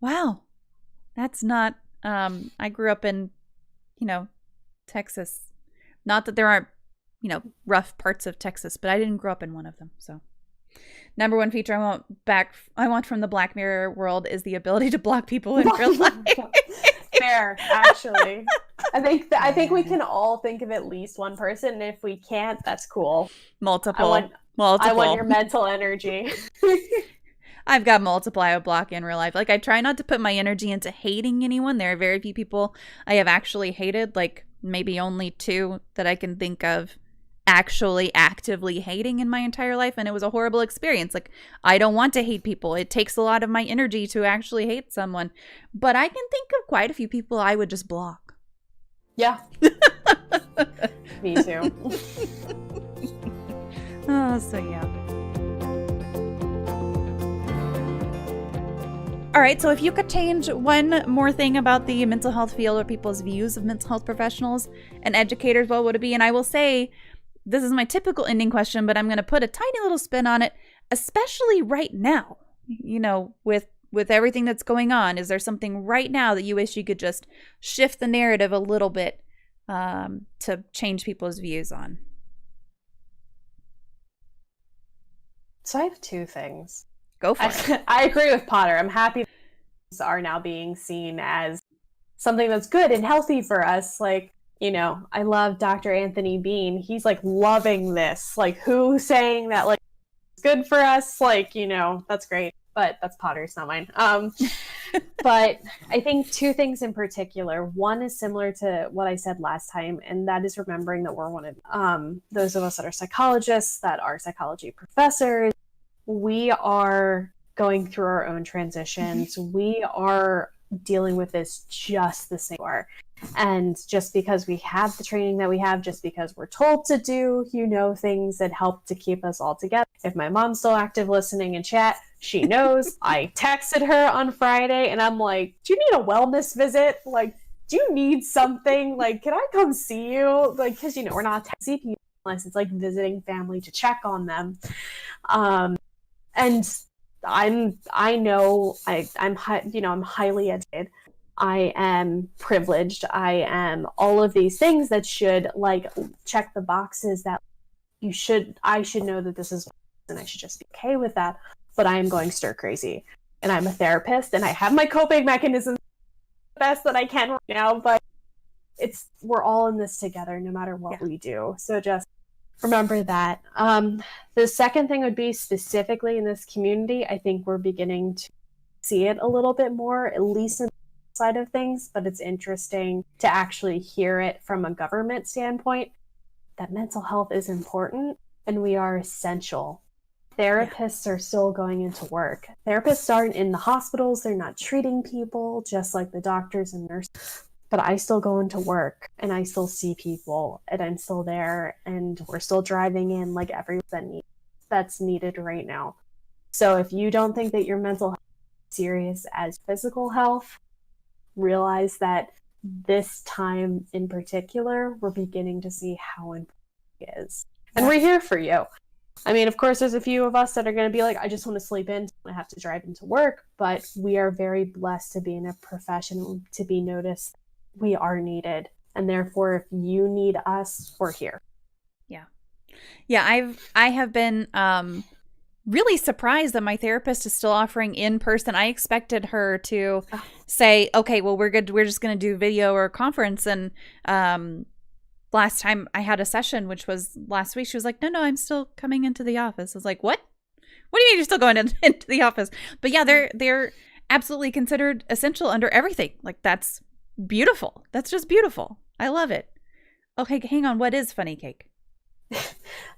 Wow. That's not, I grew up in, Texas. Not that there aren't, rough parts of Texas, but I didn't grow up in one of them. So number one feature I want from the Black Mirror world is the ability to block people in real life. Fair, actually. I think we can all think of at least one person, and if we can't, that's cool. Multiple. I want your mental energy. I've got multiple I would block in real life. Like, I try not to put my energy into hating anyone. There are very few people I have actually hated, like maybe only 2 that I can think of. actually actively hating in my entire life, and it was a horrible experience. Like, I don't want to hate people. It takes a lot of my energy to actually hate someone. But I can think of quite a few people I would just block. Yeah. Me too. Oh, so yeah. All right, so if you could change one more thing about the mental health field or people's views of mental health professionals and educators, what would it be? And I will say, this is my typical ending question, but I'm going to put a tiny little spin on it, especially right now, you know, with everything that's going on. Is there something right now that you wish you could just shift the narrative a little bit to change people's views on? So I have two things. Go for it. I agree with Potter. I'm happy these are now being seen as something that's good and healthy for us. Like, you know, I love Dr. Anthony Bean. He's like loving this. Like, who's saying that like it's good for us? Like, you know, that's great. But that's Potter's, not mine. But I think two things in particular. One is similar to what I said last time, and that is remembering that we're one of those of us that are psychologists, that are psychology professors. We are going through our own transitions. We are dealing with this just the same way. And just because we have the training that we have, just because we're told to do, you know, things that help to keep us all together. If my mom's still active listening in chat, she knows. I texted her on Friday and I'm like, do you need a wellness visit? Like, do you need something? Like, can I come see you? Like, because, you know, we're not see people unless it's like visiting family to check on them. And I'm highly educated. I am privileged. I am all of these things that should like check the boxes that I should know that this is, and I should just be okay with that. But I am going stir crazy, and I'm a therapist, and I have my coping mechanisms the best that I can right now. But we're all in this together, no matter what we do. So just remember that. The second thing would be specifically in this community. I think we're beginning to see it a little bit more, at least in the side of things. But it's interesting to actually hear it from a government standpoint that mental health is important and we are essential. Therapists are still going into work. Therapists aren't in the hospitals. They're not treating people just like the doctors and nurses. But I still go into work and I still see people and I'm still there and we're still driving in like everything that's needed right now. So if you don't think that your mental health is serious as physical health, realize that this time in particular, we're beginning to see how important it is. And we're here for you. I mean, of course, there's a few of us that are going to be like, I just want to sleep in, I have to drive into work. But we are very blessed to be in a profession, to be noticed. We are needed. And therefore, if you need us, we're here. Yeah, I have been really surprised that my therapist is still offering in person. I expected her to say, okay, well, we're good. We're just going to do video or conference. And last time I had a session, which was last week, she was like, no, I'm still coming into the office. I was like, what? What do you mean you're still going into the office? But yeah, they're absolutely considered essential under everything. Like, that's beautiful. That's just beautiful. I love it. Okay, hang on. What is Funny Cake?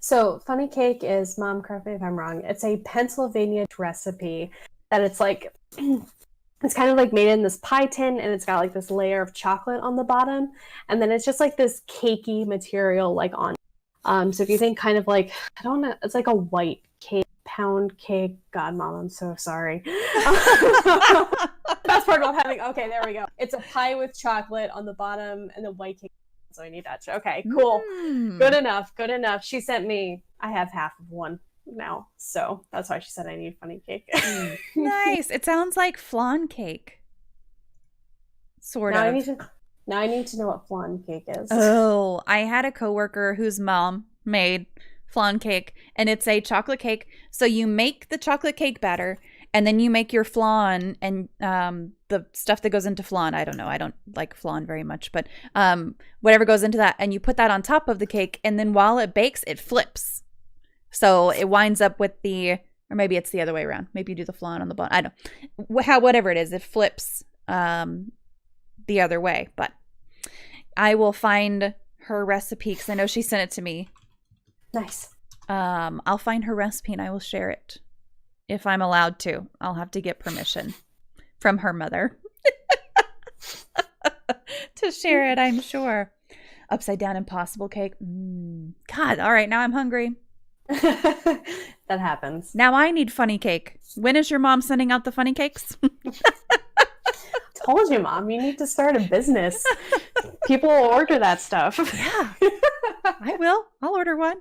So Funny Cake is, Mom, correct me if I'm wrong, it's a Pennsylvania recipe that it's like, it's kind of like made in this pie tin and it's got like this layer of chocolate on the bottom. And then it's just like this cakey material like on. So if you think kind of like, I don't know, it's like a white cake, pound cake. God, Mom, I'm so sorry. Best part about having, okay, there we go. It's a pie with chocolate on the bottom and the white cake. So I need that. Okay, cool. Good enough. She sent me, I have half of one now. So that's why she said I need Funny Cake. Nice. It sounds like flan cake. Sort of. Now I need to know what flan cake is. Oh, I had a coworker whose mom made flan cake, and it's a chocolate cake. So you make the chocolate cake batter, and then you make your flan and the stuff that goes into flan. I don't know. I don't like flan very much, but whatever goes into that, and you put that on top of the cake, and then while it bakes, it flips. So it winds up with or maybe it's the other way around. Maybe you do the flan on the bottom. I don't know. Whatever it is, it flips the other way. But I will find her recipe because I know she sent it to me Nice. I'll find her recipe and I will share it if I'm allowed to. I'll have to get permission from her mother to share it, I'm sure. Upside down impossible cake. God, all right, now I'm hungry. That happens. Now I need funny cake. When is your mom sending out the funny cakes? Told you, Mom, you need to start a business. People will order that stuff. Yeah, I will. I'll order one.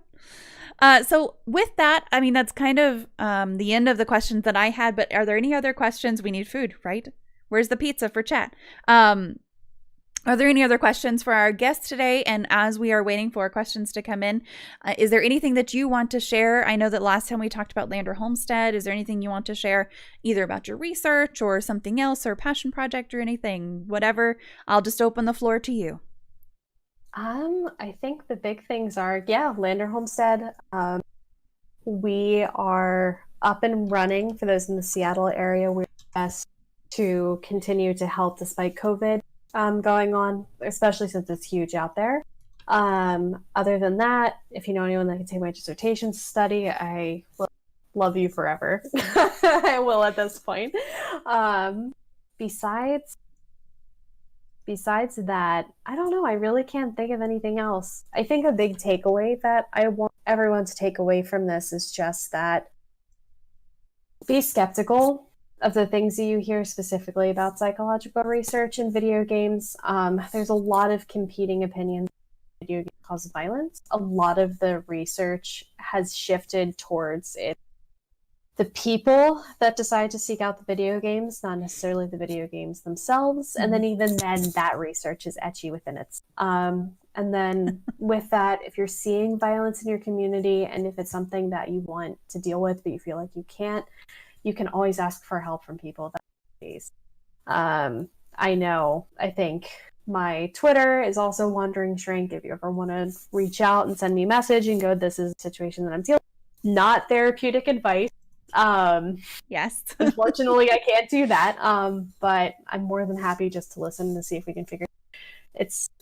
So with that, I mean, that's kind of the end of the questions that I had, but are there any other questions? We need food, right? Where's the pizza for chat? Are there any other questions for our guests today? And as we are waiting for questions to come in, is there anything that you want to share? I know that last time we talked about Landerholmstead. Is there anything you want to share either about your research or something else or passion project or anything? Whatever, I'll just open the floor to you. I think the big things are, Landerholmstead. We are up and running for those in the Seattle area. We're best to continue to help despite COVID going on, especially since it's huge out there. Other than that, if you know anyone that can take my dissertation study, I will love you forever. I will at this point. Besides that, I don't know. I really can't think of anything else. I think a big takeaway that I want everyone to take away from this is just that be skeptical of the things that you hear specifically about psychological research in video games. There's a lot of competing opinions. Video games cause violence. A lot of the research has shifted towards it. The people that decide to seek out the video games, not necessarily the video games themselves. And then even then, that research is etchy within it. And then with that, if you're seeing violence in your community and if it's something that you want to deal with, but you feel like you can't, you can always ask for help from people. I think my Twitter is also Wandering Shrink. If you ever want to reach out and send me a message and go, this is a situation that I'm dealing with. Not therapeutic advice. Yes. Unfortunately, I can't do that. But I'm more than happy just to listen to see if we can figure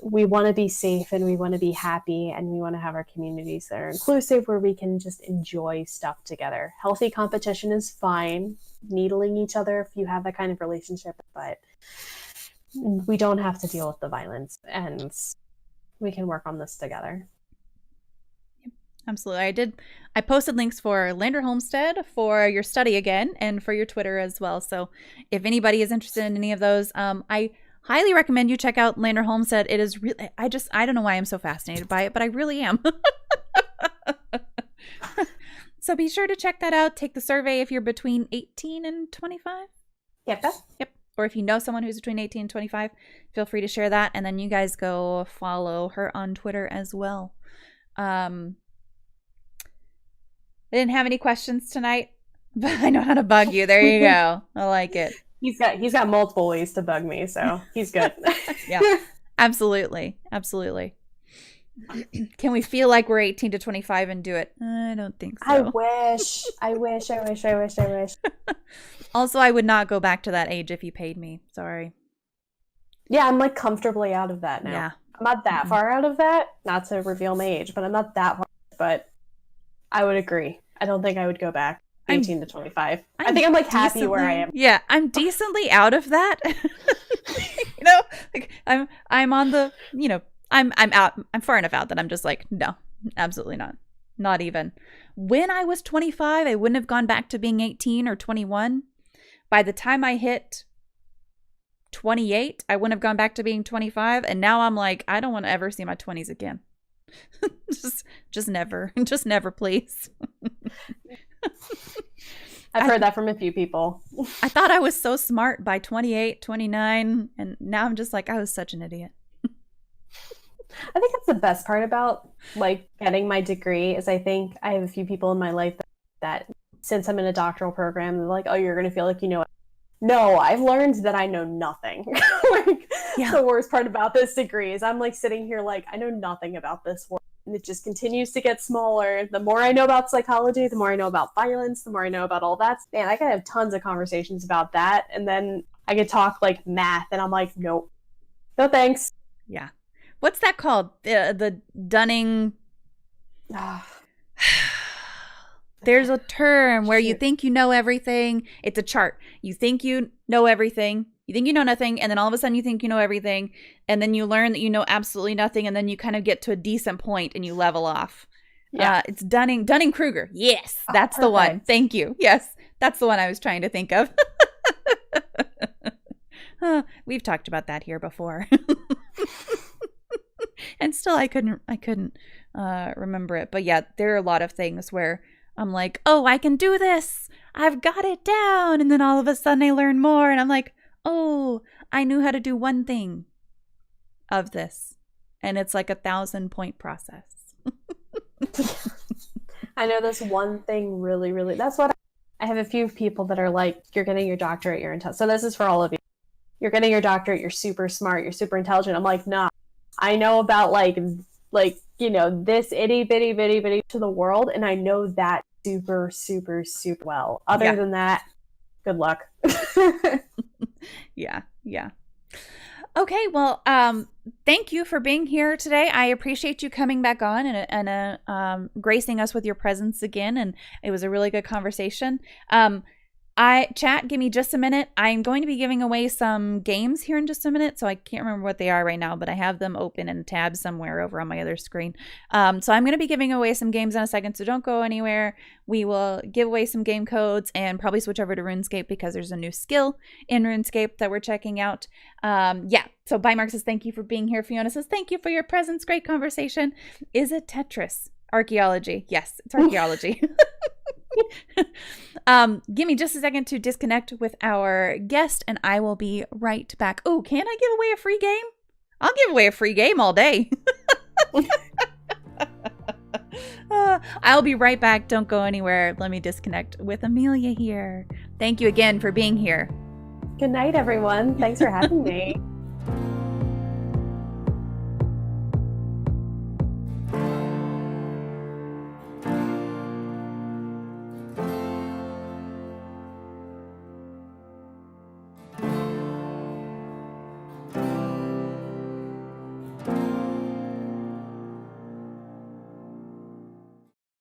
we want to be safe and we want to be happy and we want to have our communities that are inclusive where we can just enjoy stuff together. Healthy competition is fine, needling each other if you have that kind of relationship, but we don't have to deal with the violence and we can work on this together. Absolutely. I posted links for Landerholmstead for your study again and for your Twitter as well. So if anybody is interested in any of those, I highly recommend you check out Landerholmstead. It is really, I don't know why I'm so fascinated by it, but I really am. So be sure to check that out. Take the survey if you're between 18 and 25. Yep. Or if you know someone who's between 18 and 25, feel free to share that. And then you guys go follow her on Twitter as well. I didn't have any questions tonight, but I know how to bug you. There you go. I like it. He's got multiple ways to bug me, so he's good. Yeah, absolutely. Can we feel like we're 18 to 25 and do it? I don't think so. I wish. Also, I would not go back to that age if you paid me. Sorry. Yeah, I'm like comfortably out of that now. Yeah. I'm not that far out of that. Not to reveal my age, but I'm not that far. But I would agree. I don't think I would go back 18 to 25. I think I'm like happy where I am. Yeah, I'm decently out of that. Like I'm on the, I'm out. I'm far enough out that I'm just like, no, absolutely not. Not even. When I was 25, I wouldn't have gone back to being 18 or 21. By the time I hit 28, I wouldn't have gone back to being 25. And now I'm like, I don't want to ever see my 20s again. just never. Just never, please. I've heard that from a few people. I thought I was so smart by 28, 29, and now I'm just like, I was such an idiot. I think that's the best part about like getting my degree is I think I have a few people in my life that since I'm in a doctoral program, they're like, oh, you're going to feel like you know it. No, I've learned that I know nothing. The worst part about this degree is I'm like sitting here like, I know nothing about this world. And it just continues to get smaller. The more I know about psychology, the more I know about violence, the more I know about all that. Man, I could have tons of conversations about that. And then I could talk like math and I'm like, nope. No thanks. Yeah. What's that called? The Dunning... There's a term where you think you know everything. It's a chart. You think you know everything. You think you know nothing. And then all of a sudden you think you know everything. And then you learn that you know absolutely nothing. And then you kind of get to a decent point and you level off. Yeah. It's Dunning-Kruger. Yes, that's the one. Thank you. Yes, that's the one I was trying to think of. We've talked about that here before. And still I couldn't remember it. But yeah, there are a lot of things where I'm like, oh, I can do this. I've got it down. And then all of a sudden I learn more. And I'm like, oh, I knew how to do one thing of this. And it's like 1,000-point process. I know this one thing really, really, that's what I have a few people that are like, you're getting your doctorate, you're intelligent. So this is for all of you. You're getting your doctorate, you're super smart, you're super intelligent. I'm like, nah, I know about like, you know, this itty bitty to the world. And I know that super, super, super well. Other than that, good luck. Yeah. Okay, well, thank you for being here today. I appreciate you coming back on and gracing us with your presence again. And it was a really good conversation. Chat, give me just a minute. I'm going to be giving away some games here in just a minute. So I can't remember what they are right now, but I have them open in a tab somewhere over on my other screen. So I'm going to be giving away some games in a second. So don't go anywhere. We will give away some game codes and probably switch over to RuneScape because there's a new skill in RuneScape that we're checking out. So Bymark says, thank you for being here. Fiona says, thank you for your presence. Great conversation. Is it Tetris? Archaeology. Yes, it's archaeology. Give me just a second to disconnect with our guest and I will be right back. Oh, can I give away a free game? I'll give away a free game all day. I'll be right back. Don't go anywhere. Let me disconnect with Amelia here. Thank you again for being here. Good night, everyone. Thanks for having me.